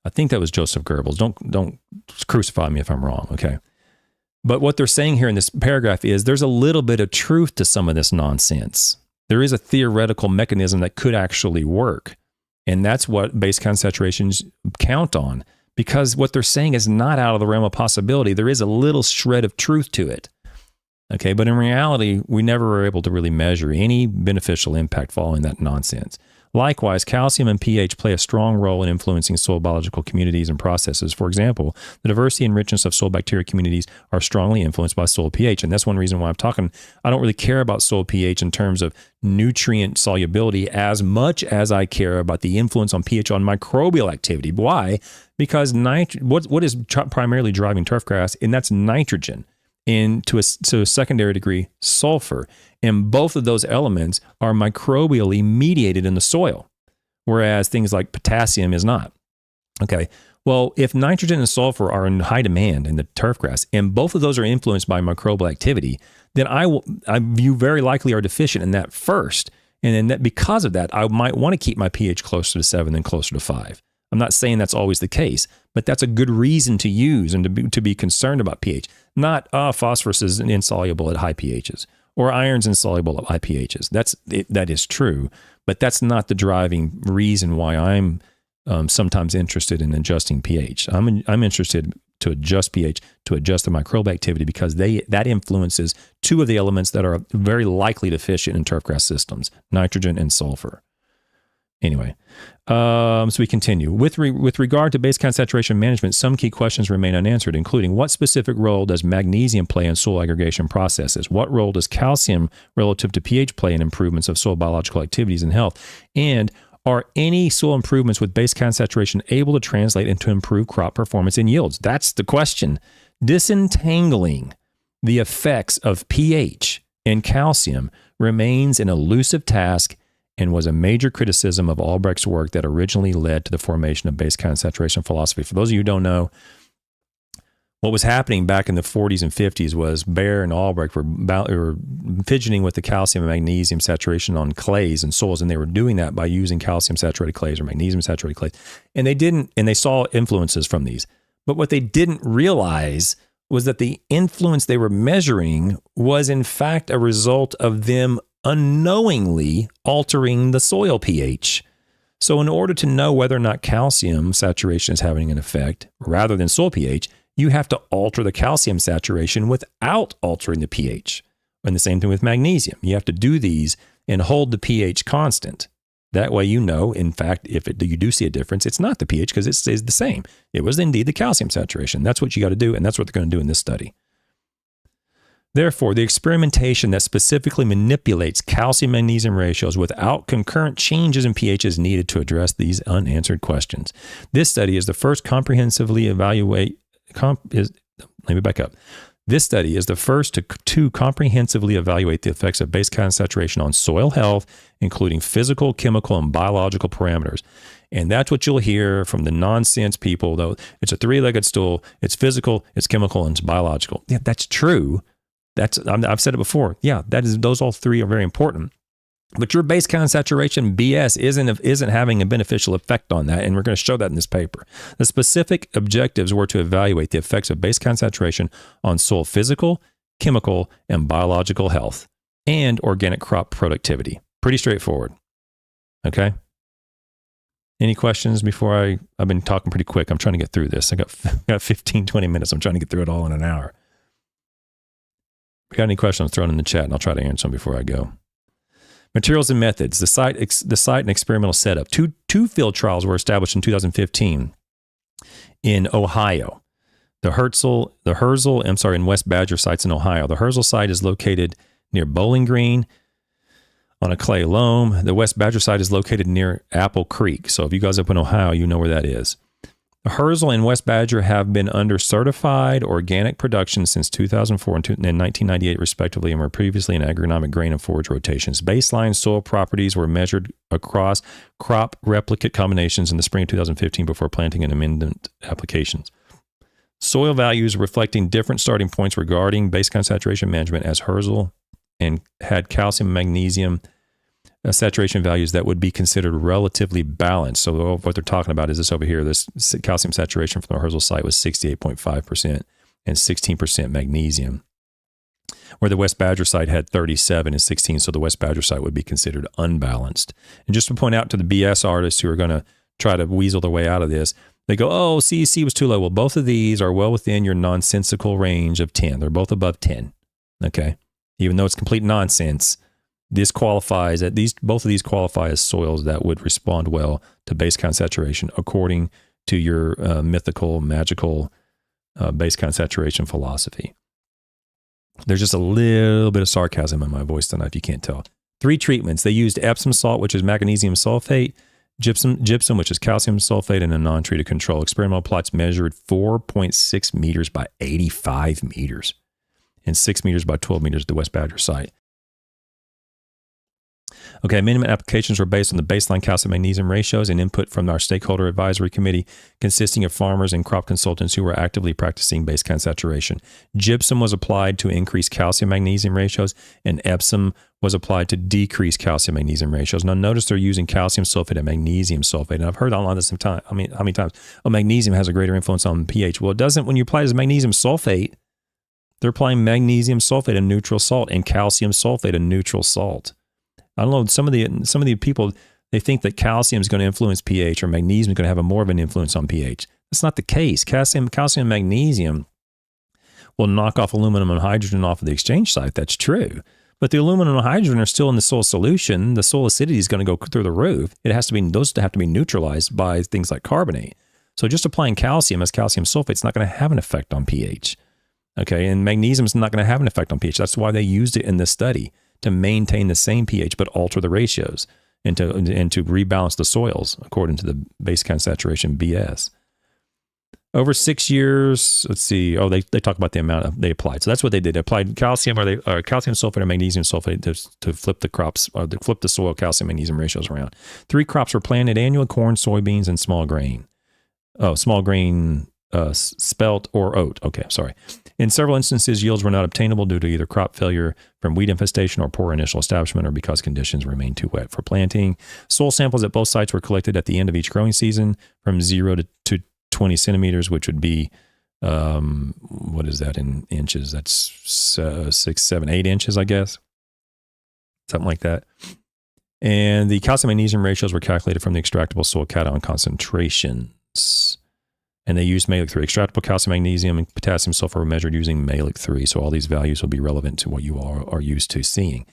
Speaker 1: I think that was Joseph Goebbels. Don't crucify me if I'm wrong, okay? But what they're saying here in this paragraph is there's a little bit of truth to some of this nonsense. There is a theoretical mechanism that could actually work, and that's what base concentrations count on. Because what they're saying is not out of the realm of possibility. There is a little shred of truth to it. Okay, but in reality, we never were able to really measure any beneficial impact following that nonsense. Likewise, calcium and pH play a strong role in influencing soil biological communities and processes. For example, the diversity and richness of soil bacteria communities are strongly influenced by soil pH. And that's one reason why I don't really care about soil pH in terms of nutrient solubility as much as I care about the influence on pH on microbial activity. Why? Because what is primarily driving turfgrass, and that's nitrogen, and to a secondary degree, sulfur. And both of those elements are microbially mediated in the soil. whereas things like potassium is not. Okay. Well, if nitrogen and sulfur are in high demand in the turfgrass, and both of those are influenced by microbial activity, then you very likely are deficient in that first. And then that because of that, I might want to keep my pH closer to 7 than closer to 5. I'm not saying that's always the case, but that's a good reason to use and to be concerned about pH. Not, phosphorus is insoluble at high pHs or iron's insoluble at high pHs. That is true, but that's not the driving reason why I'm sometimes interested in adjusting pH. I'm interested to adjust pH, to adjust the microbial activity, because that influences two of the elements that are very likely deficient in turfgrass systems, nitrogen and sulfur. Anyway, so we continue. With regard to base count saturation management, some key questions remain unanswered, including what specific role does magnesium play in soil aggregation processes? What role does calcium relative to pH play in improvements of soil biological activities and health? And are any soil improvements with base count saturation able to translate into improved crop performance and yields? That's the question. Disentangling the effects of pH and calcium remains an elusive task and was a major criticism of Albrecht's work that originally led to the formation of base count saturation philosophy. For those of you who don't know, what was happening back in the 40s and 50s was Baer and Albrecht were fidgeting with the calcium and magnesium saturation on clays and soils, and they were doing that by using calcium-saturated clays or magnesium-saturated clays. And they saw influences from these. But what they didn't realize was that the influence they were measuring was in fact a result of them unknowingly altering the soil pH. So in order to know whether or not calcium saturation is having an effect rather than soil pH, you have to alter the calcium saturation without altering the pH. And the same thing with magnesium. You have to do these and hold the pH constant. That way you know, in fact, if you do see a difference, it's not the pH because it stays the same. It was indeed the calcium saturation. That's what you got to do, and that's what they're going to do in this study. Therefore, the experimentation that specifically manipulates calcium-magnesium ratios without concurrent changes in pH is needed to address these unanswered questions. This study is the first comprehensively evaluate This study is the first to comprehensively evaluate the effects of base count saturation on soil health, including physical, chemical, and biological parameters. And that's what you'll hear from the nonsense people, though. It's a three-legged stool. It's physical, it's chemical, and it's biological. Yeah, that's true. I've said it before. Yeah, those all three are very important. But your base count saturation BS isn't having a beneficial effect on that, and we're going to show that in this paper. The specific objectives were to evaluate the effects of base count saturation on soil physical, chemical, and biological health, and organic crop productivity. Pretty straightforward. Okay? Any questions before I've been talking pretty quick. I'm trying to get through this. I got 15, 20 minutes. I'm trying to get through it all in an hour. If you got any questions, throw them in the chat, and I'll try to answer them before I go. Materials and methods. The site and experimental setup. Two field trials were established in 2015 in Ohio. In West Badger sites in Ohio. The Herzl site is located near Bowling Green on a clay loam. The West Badger site is located near Apple Creek. So if you guys up in Ohio, you know where that is. Herzl and West Badger have been under certified organic production since 2004 and 1998, respectively, and were previously in agronomic grain and forage rotations. Baseline soil properties were measured across crop replicate combinations in the spring of 2015 before planting and amendment applications. Soil values reflecting different starting points regarding base count saturation management as Herzl and had calcium, magnesium, saturation values that would be considered relatively balanced. So what they're talking about is this over here. This calcium saturation from the Herzl site was 68.5% and 16% magnesium, where the West Badger site had 37 and 16. So the West Badger site would be considered unbalanced. And just to point out to the BS artists who are going to try to weasel their way out of this, they go, oh, CEC was too low. Well, both of these are well within your nonsensical range of 10. They're both above 10. Okay. Even though it's complete nonsense, this qualifies at these, both of these qualify as soils that would respond well to base count saturation according to your mythical, magical base count saturation philosophy. There's just a little bit of sarcasm in my voice tonight, if you can't tell. 3 treatments. They used Epsom salt, which is magnesium sulfate, gypsum, which is calcium sulfate, and a non-treated control. Experimental plots measured 4.6 meters by 85 meters and 6 meters by 12 meters at the West Badger site. Okay, amendment applications were based on the baseline calcium magnesium ratios and input from our stakeholder advisory committee consisting of farmers and crop consultants who were actively practicing base count saturation. Gypsum was applied to increase calcium magnesium ratios, and Epsom was applied to decrease calcium magnesium ratios. Now notice they're using calcium sulfate and magnesium sulfate. And I've heard online this time. I mean, how many times? Oh, magnesium has a greater influence on pH. Well, it doesn't when you apply this magnesium sulfate. They're applying magnesium sulfate, a neutral salt, and calcium sulfate, a neutral salt. I don't know. Some of the people, they think that calcium is going to influence pH or magnesium is going to have more of an influence on pH. That's not the case. Calcium and magnesium will knock off aluminum and hydrogen off of the exchange site. That's true. But the aluminum and hydrogen are still in the soil solution. The soil acidity is going to go through the roof. Those have to be neutralized by things like carbonate. So just applying calcium as calcium sulfate is not going to have an effect on pH. Okay, and magnesium is not going to have an effect on pH. That's why they used it in this study, to maintain the same pH but alter the ratios and to rebalance the soils according to the base count saturation BS. Over 6 years, let's see. Oh, they talk about the amount they applied. So that's what they did. They applied calcium or calcium sulfate or magnesium sulfate to flip the crops or to flip the soil calcium magnesium ratios around. 3 crops were planted annually: corn, soybeans, and small grain. Oh, small grain, spelt or oat. Okay, sorry. In several instances, yields were not obtainable due to either crop failure from weed infestation or poor initial establishment, or because conditions remained too wet for planting. Soil samples at both sites were collected at the end of each growing season from 0 to 20 centimeters, which would be, what is that in inches? That's 6, 7, 8 inches, I guess. Something like that. And the calcium magnesium ratios were calculated from the extractable soil cation concentrations. And they used Mehlich-3. Extractable calcium, magnesium, and potassium sulfur were measured using Mehlich-3. So all these values will be relevant to what you are used to seeing.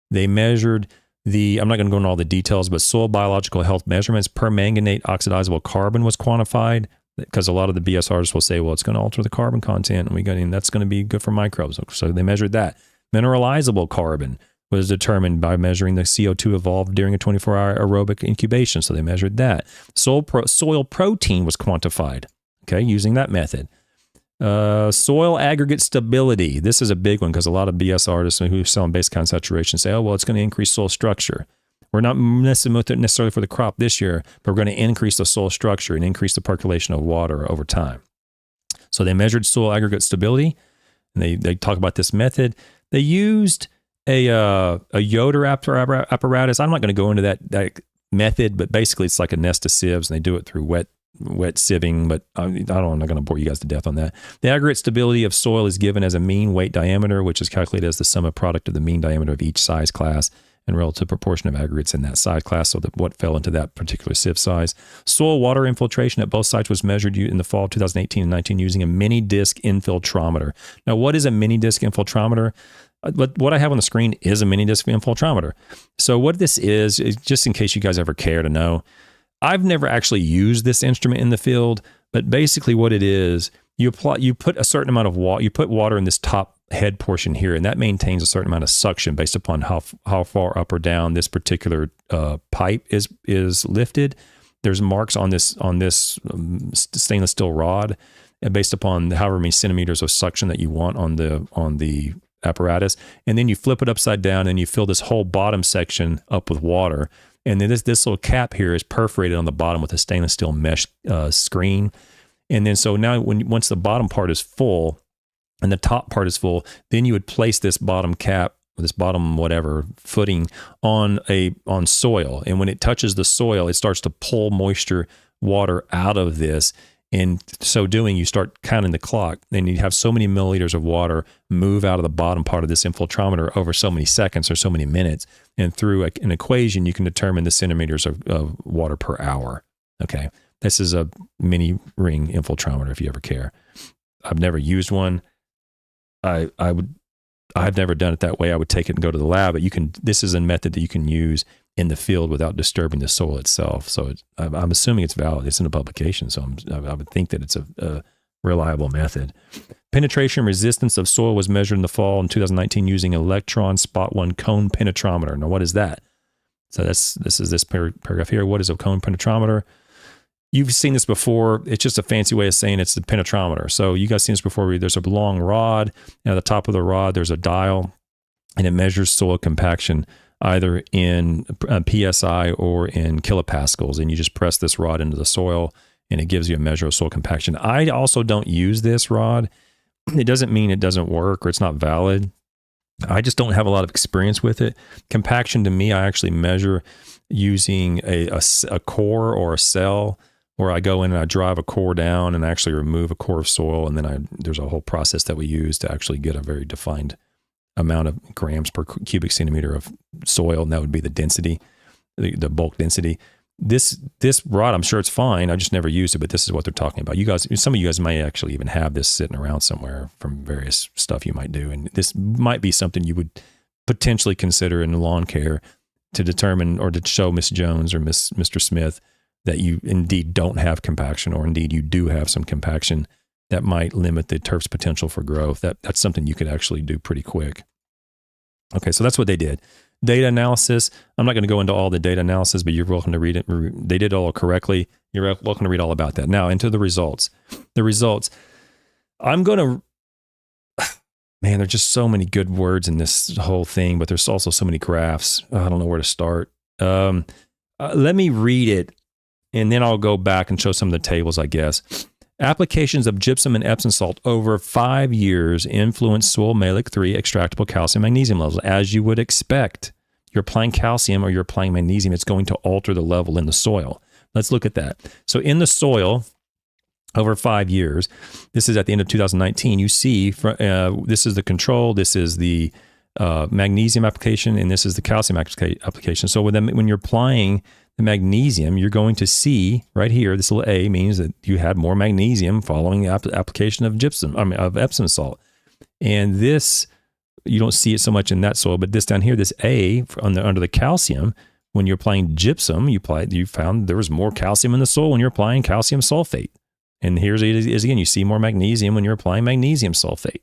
Speaker 1: They measured I'm not going to go into all the details, but soil biological health measurements. Permanganate oxidizable carbon was quantified, because a lot of the BS artists will say, well, it's going to alter the carbon content, and that's going to be good for microbes. So they measured that. Mineralizable carbon was determined by measuring the CO2 evolved during a 24-hour aerobic incubation. So they measured that. Soil protein was quantified. Okay, using that method. Soil aggregate stability. This is a big one because a lot of BS artists who sell on base count saturation say, oh, well, it's going to increase soil structure. We're not necessarily for the crop this year, but we're going to increase the soil structure and increase the percolation of water over time. So they measured soil aggregate stability, and they talk about this method. They used a Yoder apparatus. I'm not going to go into that method, but basically it's like a nest of sieves, and they do it through wet sieving, but I'm not going to bore you guys to death on that. The aggregate stability of soil is given as a mean weight diameter, which is calculated as the sum of product of the mean diameter of each size class and relative proportion of aggregates in that size class, so that what fell into that particular sieve size. Soil water infiltration at both sites was measured in the fall of 2018 and 19 using a mini disc infiltrometer. Now, what is a mini disc infiltrometer? What I have on the screen is a mini disc infiltrometer. So what this is just in case you guys ever care to know, I've never actually used this instrument in the field, but basically what it is, you put a certain amount of water, you put water in this top head portion here, and that maintains a certain amount of suction based upon how far up or down this particular pipe is lifted. There's marks on this stainless steel rod, and based upon however many centimeters of suction that you want on the apparatus, and then you flip it upside down and you fill this whole bottom section up with water. And then this little cap here is perforated on the bottom with a stainless steel mesh screen. And then so now once the bottom part is full and the top part is full, then you would place this bottom cap, this bottom whatever footing on soil. And when it touches the soil, it starts to pull moisture water out of this. In so doing, you start counting the clock, and you have so many milliliters of water move out of the bottom part of this infiltrometer over so many seconds or so many minutes. And through an equation, you can determine the centimeters of water per hour. Okay. This is a mini ring infiltrometer if you ever care. I've never used one. I've never done it that way. I would take it and go to the lab, but this is a method that you can use in the field without disturbing the soil itself. So I'm assuming it's valid. It's in a publication, so I would think that it's a reliable method. Penetration resistance of soil was measured in the fall in 2019 using electron spot one cone penetrometer. Now, what is that? So this is this paragraph here. What is a cone penetrometer? You've seen this before. It's just a fancy way of saying it's the penetrometer. So you guys seen this before. There's a long rod, and at the top of the rod, there's a dial, and it measures soil compaction either in PSI or in kilopascals, and you just press this rod into the soil, and it gives you a measure of soil compaction. I also don't use this rod. It doesn't mean it doesn't work or it's not valid. I just don't have a lot of experience with it. Compaction to me, I actually measure using a core or a cell, where I go in and I drive a core down and actually remove a core of soil. And then there's a whole process that we use to actually get a very defined amount of grams per cubic centimeter of soil. And that would be the density, the bulk density. This rod, I'm sure it's fine. I just never used it, but this is what they're talking about. You guys, some of you guys may actually even have this sitting around somewhere from various stuff you might do. And this might be something you would potentially consider in lawn care to determine or to show Miss Jones or Mr. Smith that you indeed don't have compaction, or indeed you do have some compaction that might limit the turf's potential for growth. That's something you could actually do pretty quick. Okay, so that's what they did. Data analysis. I'm not going to go into all the data analysis, but you're welcome to read it. They did it all correctly. You're welcome to read all about that. Now, into the results. The results. I'm going to... Man, there's just so many good words in this whole thing, but there's also so many graphs. I don't know where to start. Let me read it, and then I'll go back and show some of the tables, I guess. Applications of gypsum and Epsom salt over 5 years influence soil malic-3 extractable calcium magnesium levels, as you would expect. You're applying calcium or you're applying magnesium, it's going to alter the level in the soil. Let's look at that. So in the soil, over 5 years, this is at the end of 2019, you see this is the control, this is the magnesium application, and this is the calcium application. So when you're applying the magnesium, you're going to see right here, this little A means that you had more magnesium following the application of of Epsom salt. And this, you don't see it so much in that soil, but this down here, this A under the calcium, when you're applying gypsum, you found there was more calcium in the soil when you're applying calcium sulfate. And here's it is again, you see more magnesium when you're applying magnesium sulfate.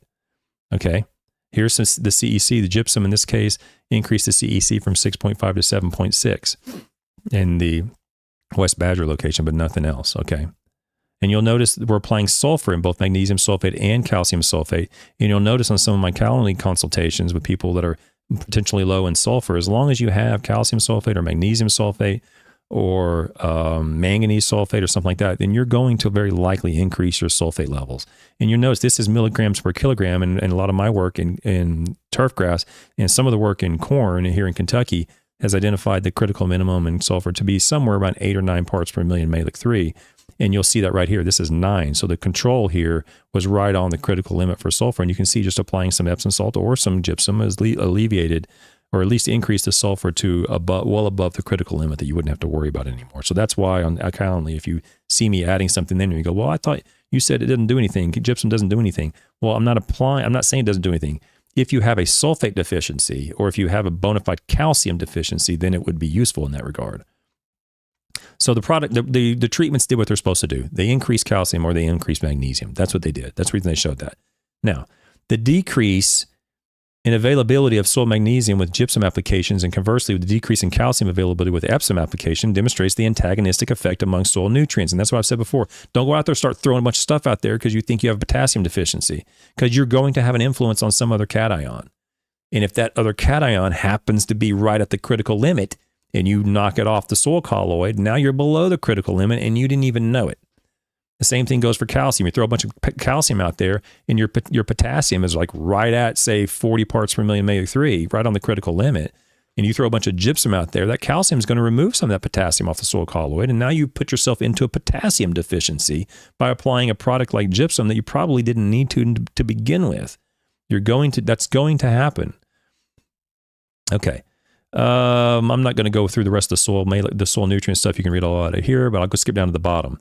Speaker 1: Okay. Here's the CEC, the gypsum in this case, increased the CEC from 6.5 to 7.6 in the West Badger location, but nothing else. Okay. And you'll notice that we're applying sulfur in both magnesium sulfate and calcium sulfate. And you'll notice on some of my calendar consultations with people that are potentially low in sulfur, as long as you have calcium sulfate or magnesium sulfate or manganese sulfate or something like that, then you're going to very likely increase your sulfate levels. And you'll notice this is milligrams per kilogram, and a lot of my work in turfgrass and some of the work in corn here in Kentucky has identified the critical minimum in sulfur to be somewhere around 8 or 9 parts per million malic-3. And you'll see that right here. This is 9. So the control here was right on the critical limit for sulfur. And you can see just applying some Epsom salt or some gypsum has alleviated or at least increased the sulfur to well above the critical limit that you wouldn't have to worry about anymore. So that's why on Calendly, if you see me adding something in and you go, well, I thought you said it didn't do anything. Gypsum doesn't do anything. Well, I'm not saying it doesn't do anything. If you have a sulfate deficiency or if you have a bona fide calcium deficiency, then it would be useful in that regard. So the treatments did what they're supposed to do. They increased calcium or they increased magnesium. That's what they did. That's the reason they showed that. Now, the decrease in availability of soil magnesium with gypsum applications and conversely the decrease in calcium availability with Epsom application demonstrates the antagonistic effect among soil nutrients. And that's what I've said before. Don't go out there and start throwing a bunch of stuff out there because you think you have a potassium deficiency, because you're going to have an influence on some other cation. And if that other cation happens to be right at the critical limit and you knock it off the soil colloid, now you're below the critical limit and you didn't even know it. The same thing goes for calcium. You throw a bunch of calcium out there and your potassium is like right at, say, 40 parts per million malic-3, right on the critical limit. And you throw a bunch of gypsum out there, that calcium is going to remove some of that potassium off the soil colloid. And now you put yourself into a potassium deficiency by applying a product like gypsum that you probably didn't need to begin with. That's going to happen. Okay. I'm not going to go through the rest of the soil nutrient stuff. You can read all out of here, but I'll go skip down to the bottom.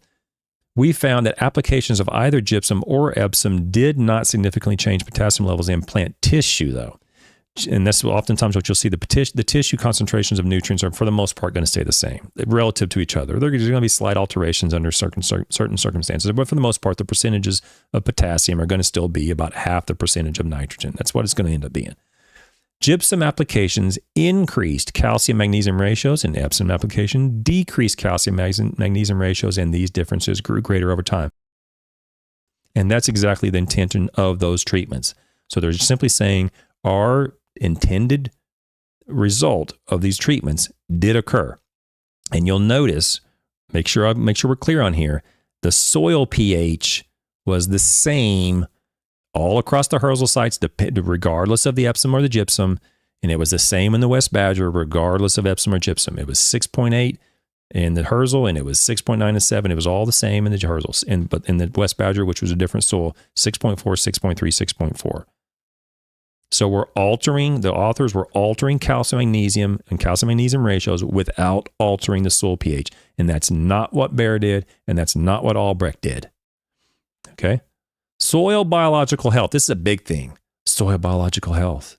Speaker 1: We found that applications of either gypsum or Epsom did not significantly change potassium levels in plant tissue, though. And that's oftentimes what you'll see. The tissue concentrations of nutrients are, for the most part, going to stay the same relative to each other. There's going to be slight alterations under certain circumstances, but for the most part, the percentages of potassium are going to still be about half the percentage of nitrogen. That's what it's going to end up being. Gypsum applications increased calcium-magnesium ratios, and Epsom application decreased calcium-magnesium ratios, and these differences grew greater over time. And that's exactly the intention of those treatments. So they're simply saying our intended result of these treatments did occur. And you'll notice, make sure we're clear on here, the soil pH was the same all across the Herzl sites, regardless of the Epsom or the gypsum. And it was the same in the West Badger, regardless of Epsom or gypsum. It was 6.8 in the Herzl, and it was 6.9 and 7. It was all the same in the Herzls. But in the West Badger, which was a different soil, 6.4, 6.3, 6.4. So the authors were altering calcium magnesium and calcium magnesium ratios without altering the soil pH. And that's not what Baer did, and that's not what Albrecht did. Okay? Soil biological health. This is a big thing. Soil biological health.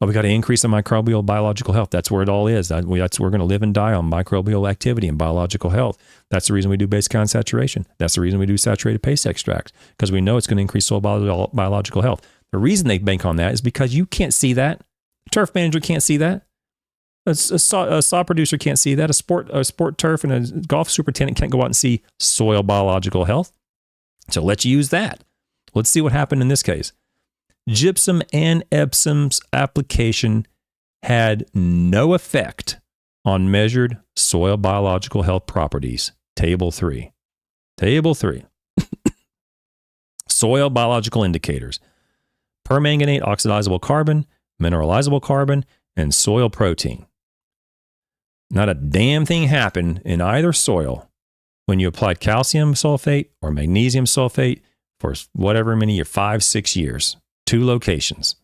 Speaker 1: Oh, we got to increase the microbial biological health. That's where it all is. We're going to live and die on microbial activity and biological health. That's the reason we do base count saturation. That's the reason we do saturated paste extracts, because we know it's going to increase soil biological health. The reason they bank on that is because you can't see that. A turf manager can't see that. A saw producer can't see that. A sport turf and a golf superintendent can't go out and see soil biological health. So let's use that. Let's see what happened in this case. Gypsum and Epsom's application had no effect on measured soil biological health properties. Table 3. Table 3. Soil biological indicators. Permanganate oxidizable carbon, mineralizable carbon, and soil protein. Not a damn thing happened in either soil when you applied calcium sulfate or magnesium sulfate for whatever many years, 5-6 years. 2 locations,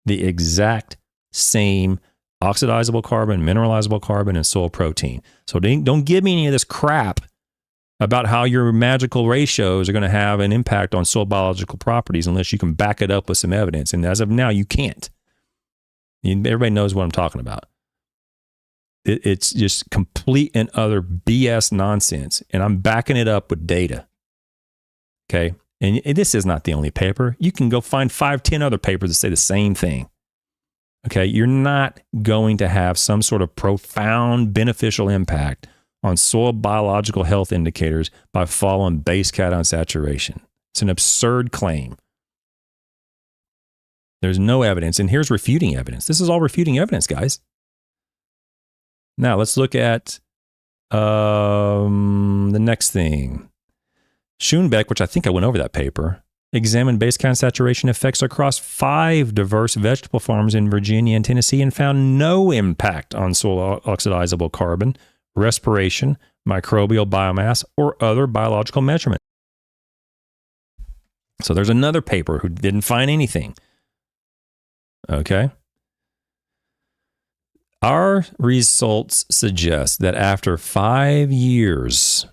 Speaker 1: the exact same oxidizable carbon, mineralizable carbon, and soil protein. So don't give me any of this crap about how your magical ratios are going to have an impact on soil biological properties unless you can back it up with some evidence. And as of now, you can't. Everybody knows what I'm talking about. It's just complete and utter BS nonsense. And I'm backing it up with data. Okay? And this is not the only paper. You can go find 5-10 other papers that say the same thing. Okay, you're not going to have some sort of profound beneficial impact on soil biological health indicators by following base cation saturation. It's an absurd claim. There's no evidence, and here's refuting evidence. This is all refuting evidence, guys. Now let's look at the next thing. Schoenbeck, which I think I went over that paper, examined base cation saturation effects across 5 diverse vegetable farms in Virginia and Tennessee and found no impact on soil oxidizable carbon, respiration, microbial biomass, or other biological measurement. So there's another paper who didn't find anything. Okay. Our results suggest that after 5 years,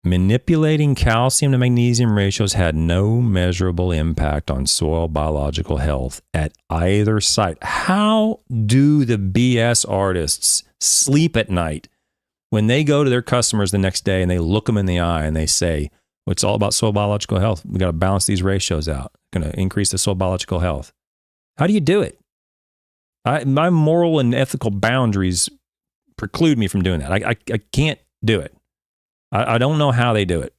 Speaker 1: manipulating calcium to magnesium ratios had no measurable impact on soil biological health at either site. How do the BS artists sleep at night when they go to their customers the next day and they look them in the eye and they say, well, it's all about soil biological health. We got to balance these ratios out. Going to increase the soil biological health. How do you do it? My moral and ethical boundaries preclude me from doing that. I can't do it. I don't know how they do it.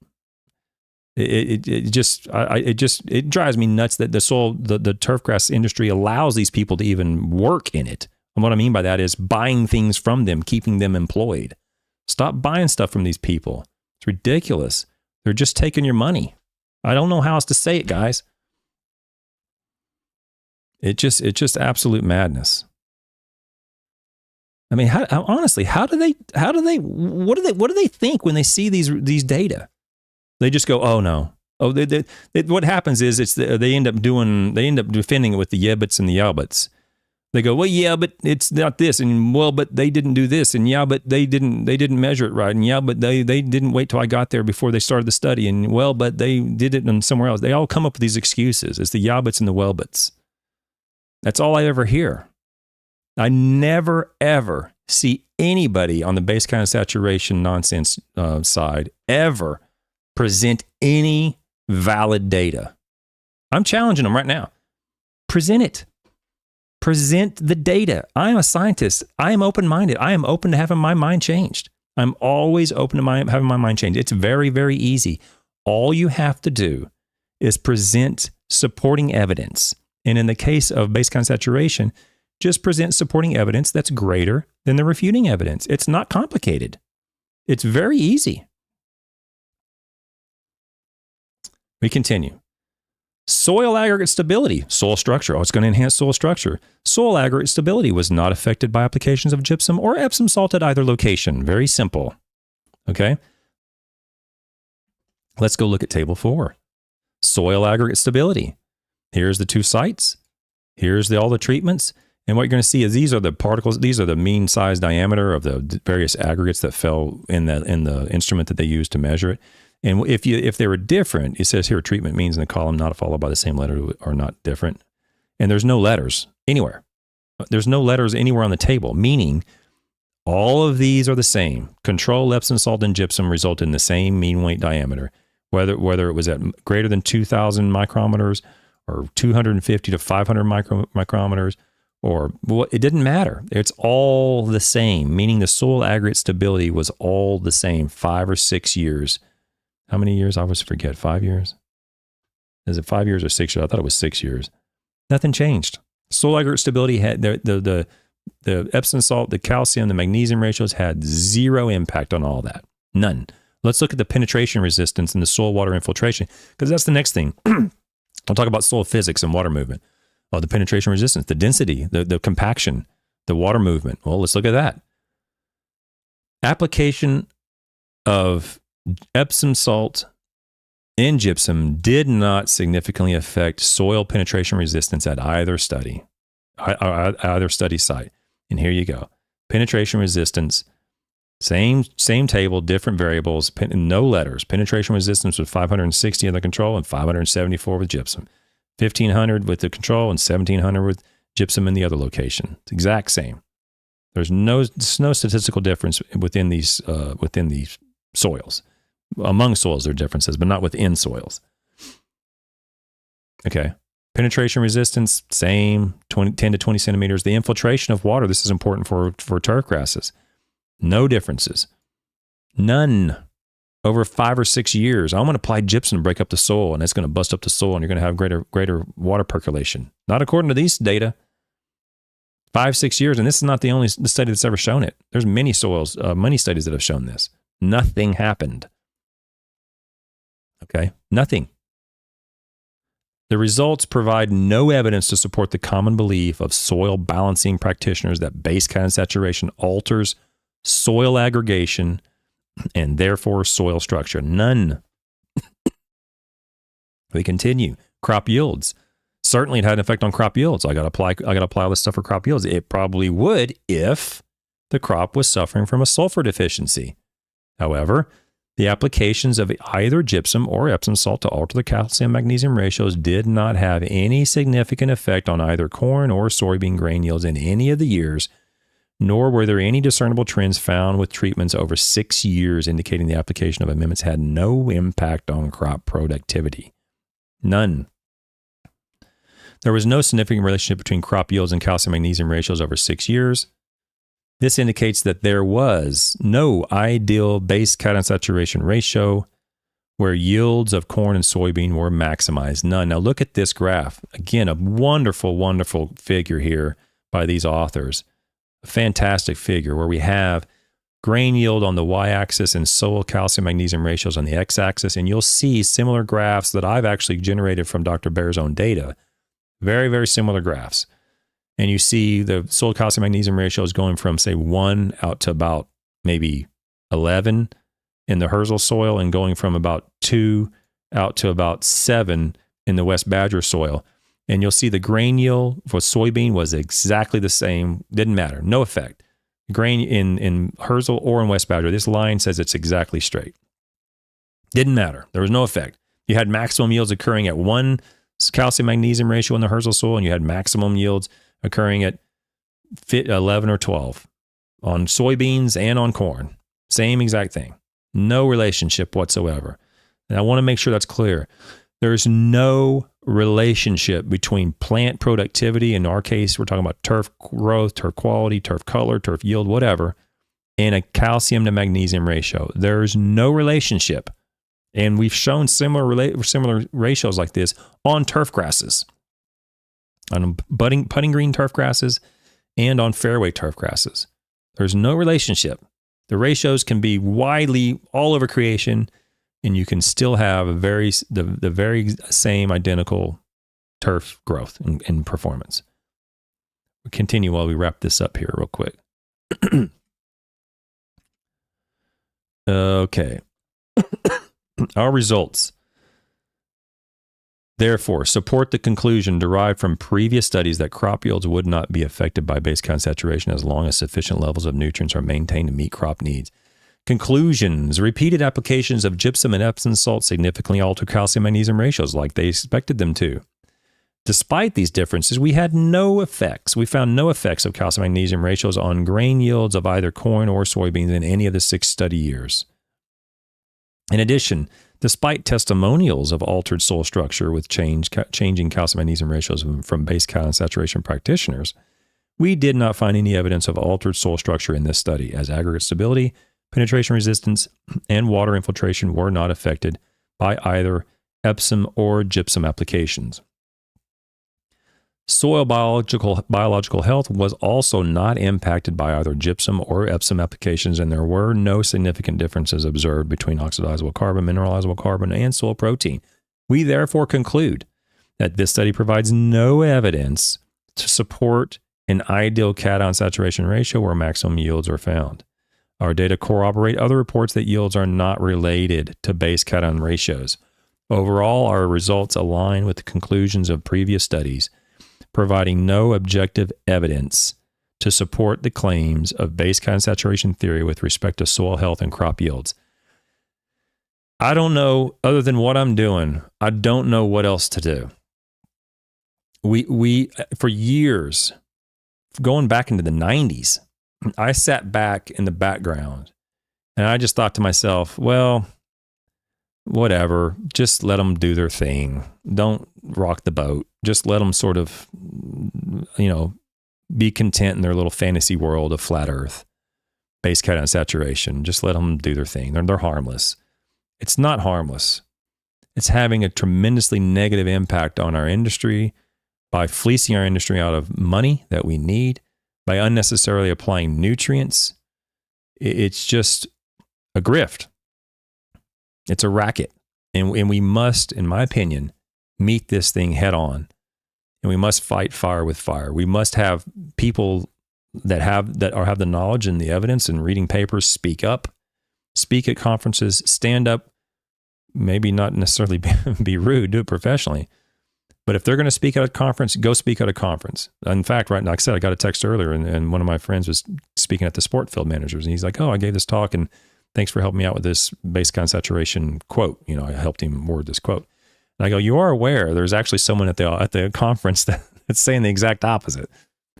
Speaker 1: It drives me nuts that the turfgrass industry allows these people to even work in it. And what I mean by that is buying things from them, keeping them employed. Stop buying stuff from these people. It's ridiculous. They're just taking your money. I don't know how else to say it, guys. It's just absolute madness. I mean, honestly, what do they think when they see these data? They just go, oh no. Oh, what happens is they end up defending it with the yebbets and the yalbets. They go, well, yeah, but it's not this, and well, but they didn't do this, and yeah, but they didn't measure it right, and yeah, but they didn't wait till I got there before they started the study, and well, but they did it in somewhere else. They all come up with these excuses. It's the yalbets and the wellbets. That's all I ever hear. I never, ever see anybody on the base kind of saturation nonsense side ever present any valid data. I'm challenging them right now. Present it. Present the data. I am a scientist. I am open-minded. I am open to having my mind changed. I'm always open to having my mind changed. It's very, very easy. All you have to do is present supporting evidence. And in the case of base kind of saturation, just present supporting evidence that's greater than the refuting evidence. It's not complicated. It's very easy. We continue. Soil aggregate stability, soil structure. Oh, it's going to enhance soil structure. Soil aggregate stability was not affected by applications of gypsum or Epsom salt at either location. Very simple. Okay. Let's go look at table 4. Soil aggregate stability. Here's the 2 sites. Here's all the treatments. And what you're going to see is these are the particles. These are the mean size diameter of the various aggregates that fell in the instrument that they used to measure it. And if they were different, it says here treatment means in the column not followed by the same letter or not different. And there's no letters anywhere. There's no letters anywhere on the table, meaning all of these are the same. Control, Epsom salt, and gypsum result in the same mean weight diameter, whether it was at greater than 2,000 micrometers or 250 to 500 micrometers, or it didn't matter. It's all the same, meaning the soil aggregate stability was all the same, 5 or 6 years. How many years? I always forget. 5 years? Is it 5 years or 6 years? I thought it was 6 years. Nothing changed. Soil aggregate stability had the Epsom salt, the calcium, the magnesium ratios had zero impact on all that. None. Let's look at the penetration resistance and the soil water infiltration, because that's the next thing. I'll talk about soil physics and water movement. Oh, the penetration resistance, the density, the compaction, the water movement. Well, let's look at that. Application of Epsom salt and gypsum did not significantly affect soil penetration resistance at either study site. And here you go. Penetration resistance, same table, different variables, no letters. Penetration resistance was 560 in the control and 574 with gypsum. 1,500 with the control and 1,700 with gypsum in the other location. It's exact same. There's no statistical difference within these soils. Among soils, there are differences, but not within soils. Okay. Penetration resistance, same, 10 to 20 centimeters. The infiltration of water, this is important for turf grasses. No differences. None. Over 5 or 6 years, I'm going to apply gypsum to break up the soil, and it's going to bust up the soil, and you're going to have greater water percolation. Not according to these data. 5, 6 years, and this is not the only study that's ever shown it. There's many many studies that have shown this. Nothing happened. Okay, nothing. The results provide no evidence to support the common belief of soil balancing practitioners that base cation saturation alters soil aggregation and therefore soil structure. None. We continue. Crop yields. Certainly it had an effect on crop yields. I got to apply all this stuff for crop yields. It probably would if the crop was suffering from a sulfur deficiency. However, the applications of either gypsum or Epsom salt to alter the calcium-magnesium ratios did not have any significant effect on either corn or soybean grain yields in any of the years, nor were there any discernible trends found with treatments over 6 years indicating the application of amendments had no impact on crop productivity. None. There was no significant relationship between crop yields and calcium-magnesium ratios over 6 years. This indicates that there was no ideal base cation saturation ratio where yields of corn and soybean were maximized. None. Now look at this graph. Again, a wonderful, wonderful figure here by these authors. A fantastic figure where we have grain yield on the y-axis and soil calcium magnesium ratios on the x-axis. And you'll see similar graphs that I've actually generated from Dr. Baer's own data. Very, very similar graphs. And you see the soil calcium magnesium ratio is going from, say, 1 out to about maybe 11 in the Herzl soil and going from about 2 out to about 7 in the West Badger soil. And you'll see the grain yield for soybean was exactly the same. Didn't matter. No effect. Grain in Herzl or in West Badger, this line says it's exactly straight. Didn't matter. There was no effect. You had maximum yields occurring at 1 calcium magnesium ratio in the Herzl soil, and you had maximum yields occurring at 11 or 12 on soybeans and on corn. Same exact thing. No relationship whatsoever. And I want to make sure that's clear. There's no relationship between plant productivity, in our case, we're talking about turf growth, turf quality, turf color, turf yield, whatever, and a calcium to magnesium ratio. There's no relationship. And we've shown similar ratios like this on turf grasses. On putting green turf grasses and on fairway turf grasses. There's no relationship. The ratios can be widely all over creation, and you can still have the very same identical turf growth and performance. We'll continue while we wrap this up here real quick. Okay. Our results, therefore, support the conclusion derived from previous studies that crop yields would not be affected by base count saturation as long as sufficient levels of nutrients are maintained to meet crop needs. Conclusions: repeated applications of gypsum and Epsom salt significantly alter calcium-magnesium ratios like they expected them to. Despite these differences, we had no effects. We found no effects of calcium-magnesium ratios on grain yields of either corn or soybeans in any of the 6 study years. In addition, despite testimonials of altered soil structure with changing calcium-magnesium ratios from base count saturation practitioners, we did not find any evidence of altered soil structure in this study, as aggregate stability, penetration resistance, and water infiltration were not affected by either Epsom or gypsum applications. Soil biological health was also not impacted by either gypsum or Epsom applications, and there were no significant differences observed between oxidizable carbon, mineralizable carbon, and soil protein. We therefore conclude that this study provides no evidence to support an ideal cation saturation ratio where maximum yields are found. Our data corroborate other reports that yields are not related to base cation ratios. Overall, our results align with the conclusions of previous studies, providing no objective evidence to support the claims of base cation saturation theory with respect to soil health and crop yields. I don't know, other than what I'm doing, I don't know what else to do. We for years, going back into the 90s, I sat back in the background and I just thought to myself, well, whatever, just let them do their thing. Don't rock the boat. Just let them sort of, be content in their little fantasy world of flat earth, base cation saturation. Just let them do their thing. They're harmless. It's not harmless. It's having a tremendously negative impact on our industry by fleecing our industry out of money that we need, by unnecessarily applying nutrients. It's just a grift. It's a racket. And we must, in my opinion, meet this thing head on. And we must fight fire with fire. We must have people that have the knowledge and the evidence and reading papers speak up, speak at conferences, stand up, maybe not necessarily be rude, do it professionally. But if they're going to speak at a conference, go speak at a conference. In fact, right now, like I said, I got a text earlier and one of my friends was speaking at the Sport Field Managers. And he's like, oh, I gave this talk and thanks for helping me out with this base cation saturation quote. I helped him word this quote. And I go, you are aware there's actually someone at the conference that's saying the exact opposite.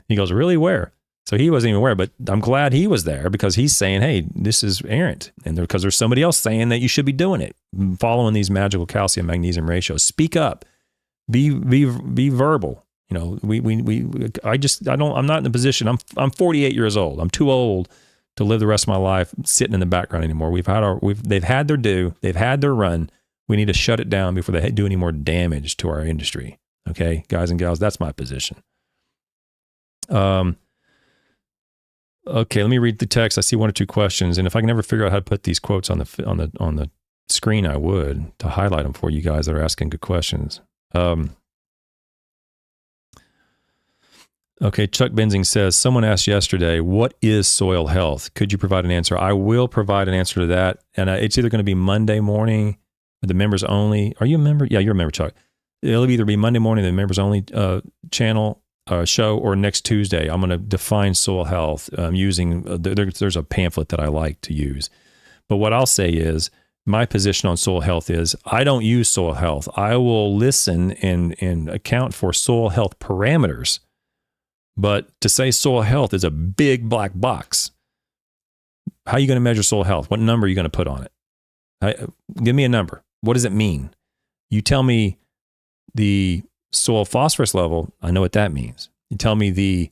Speaker 1: He goes, really, where? So he wasn't even aware, but I'm glad he was there because he's saying, hey, this is errant. And because there's somebody else saying that you should be doing it, following these magical calcium magnesium ratios. Speak up, be verbal. I'm not in a position. I'm 48 years old. I'm too old to live the rest of my life sitting in the background anymore. They've had their due. They've had their run. We need to shut it down before they do any more damage to our industry. Okay, guys and gals, that's my position. Okay, let me read the text. I see 1 or 2 questions, and if I can ever figure out how to put these quotes on the screen, I would, to highlight them for you guys that are asking good questions. Okay, Chuck Benzing says, someone asked yesterday, what is soil health? Could you provide an answer? I will provide an answer to that, and it's either going to be Monday morning, the members only. Are you a member? Yeah, you're a member, Chuck. It'll either be Monday morning, the members only channel show, or next Tuesday. I'm going to define soil health using, there's a pamphlet that I like to use. But what I'll say is, my position on soil health is, I don't use soil health. I will listen and account for soil health parameters. But to say soil health is a big black box, how are you going to measure soil health? What number are you going to put on it? Give me a number. What does it mean? You tell me the soil phosphorus level, I know what that means. You tell me the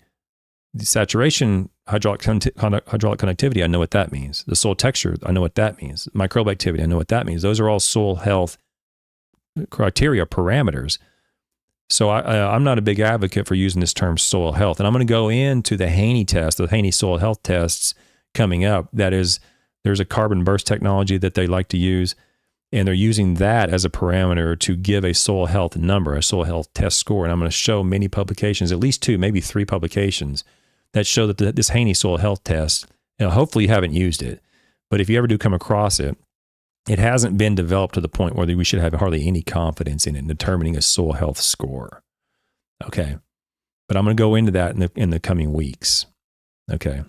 Speaker 1: saturation, hydraulic conductivity, I know what that means. The soil texture, I know what that means. Microbial activity, I know what that means. Those are all soil health criteria, parameters. So I'm not a big advocate for using this term soil health. And I'm going to go into the Haney test, the Haney soil health tests coming up. That is, there's a carbon burst technology that they like to use, and they're using that as a parameter to give a soil health number, a soil health test score. And I'm going to show many publications, at least 2, maybe 3 publications that show that this Haney soil health test, hopefully you haven't used it, but if you ever do come across it, it hasn't been developed to the point where we should have hardly any confidence in it in determining a soil health score. Okay. But I'm going to go into that in the coming weeks. Okay.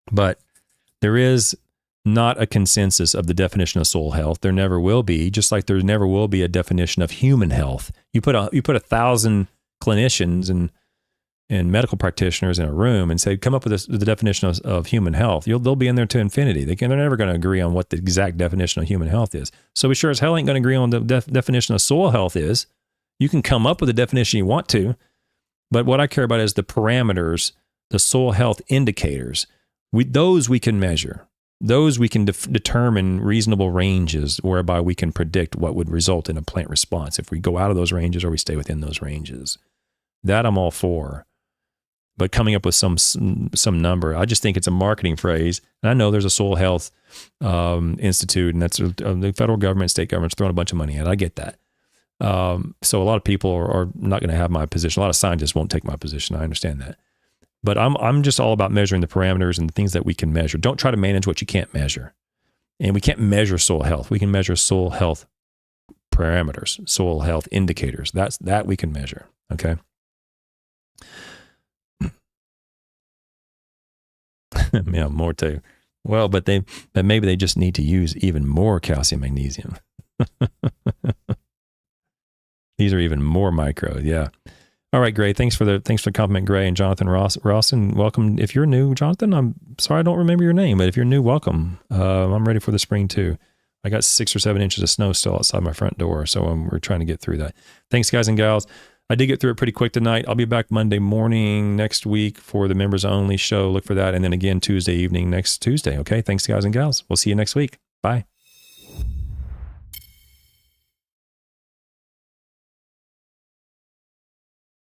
Speaker 1: But there is not a consensus of the definition of soil health. There never will be, just like there never will be a definition of human health. You put 1,000 clinicians and medical practitioners in a room and say, come up with the definition of human health. They'll be in there to infinity. They're never going to agree on what the exact definition of human health is. So we sure as hell ain't going to agree on the definition of soil health is. You can come up with a definition you want to, but what I care about is the parameters, the soil health indicators. Those we can measure. Those we can determine reasonable ranges whereby we can predict what would result in a plant response if we go out of those ranges or we stay within those ranges. That I'm all for. But coming up with some number, I just think it's a marketing phrase. And I know there's a soil health institute, and that's the federal government, state government's throwing a bunch of money at it. I get that. So a lot of people are not going to have my position. A lot of scientists won't take my position. I understand that. But I'm just all about measuring the parameters and the things that we can measure. Don't try to manage what you can't measure. And we can't measure soil health. We can measure soil health parameters, soil health indicators. That we can measure. Okay. Yeah, more too. Well, but maybe they just need to use even more calcium, magnesium. These are even more micro. Yeah. All right, Gray. Thanks for the compliment, Gray and Jonathan Rawson. Welcome. If you're new, Jonathan, I'm sorry I don't remember your name, but if you're new, welcome. I'm ready for the spring too. I got 6 or 7 inches of snow still outside my front door, so we're trying to get through that. Thanks, guys and gals. I did get through it pretty quick tonight. I'll be back Monday morning next week for the members only show. Look for that. And then again, Tuesday evening next Tuesday. Okay. Thanks, guys and gals. We'll see you next week. Bye.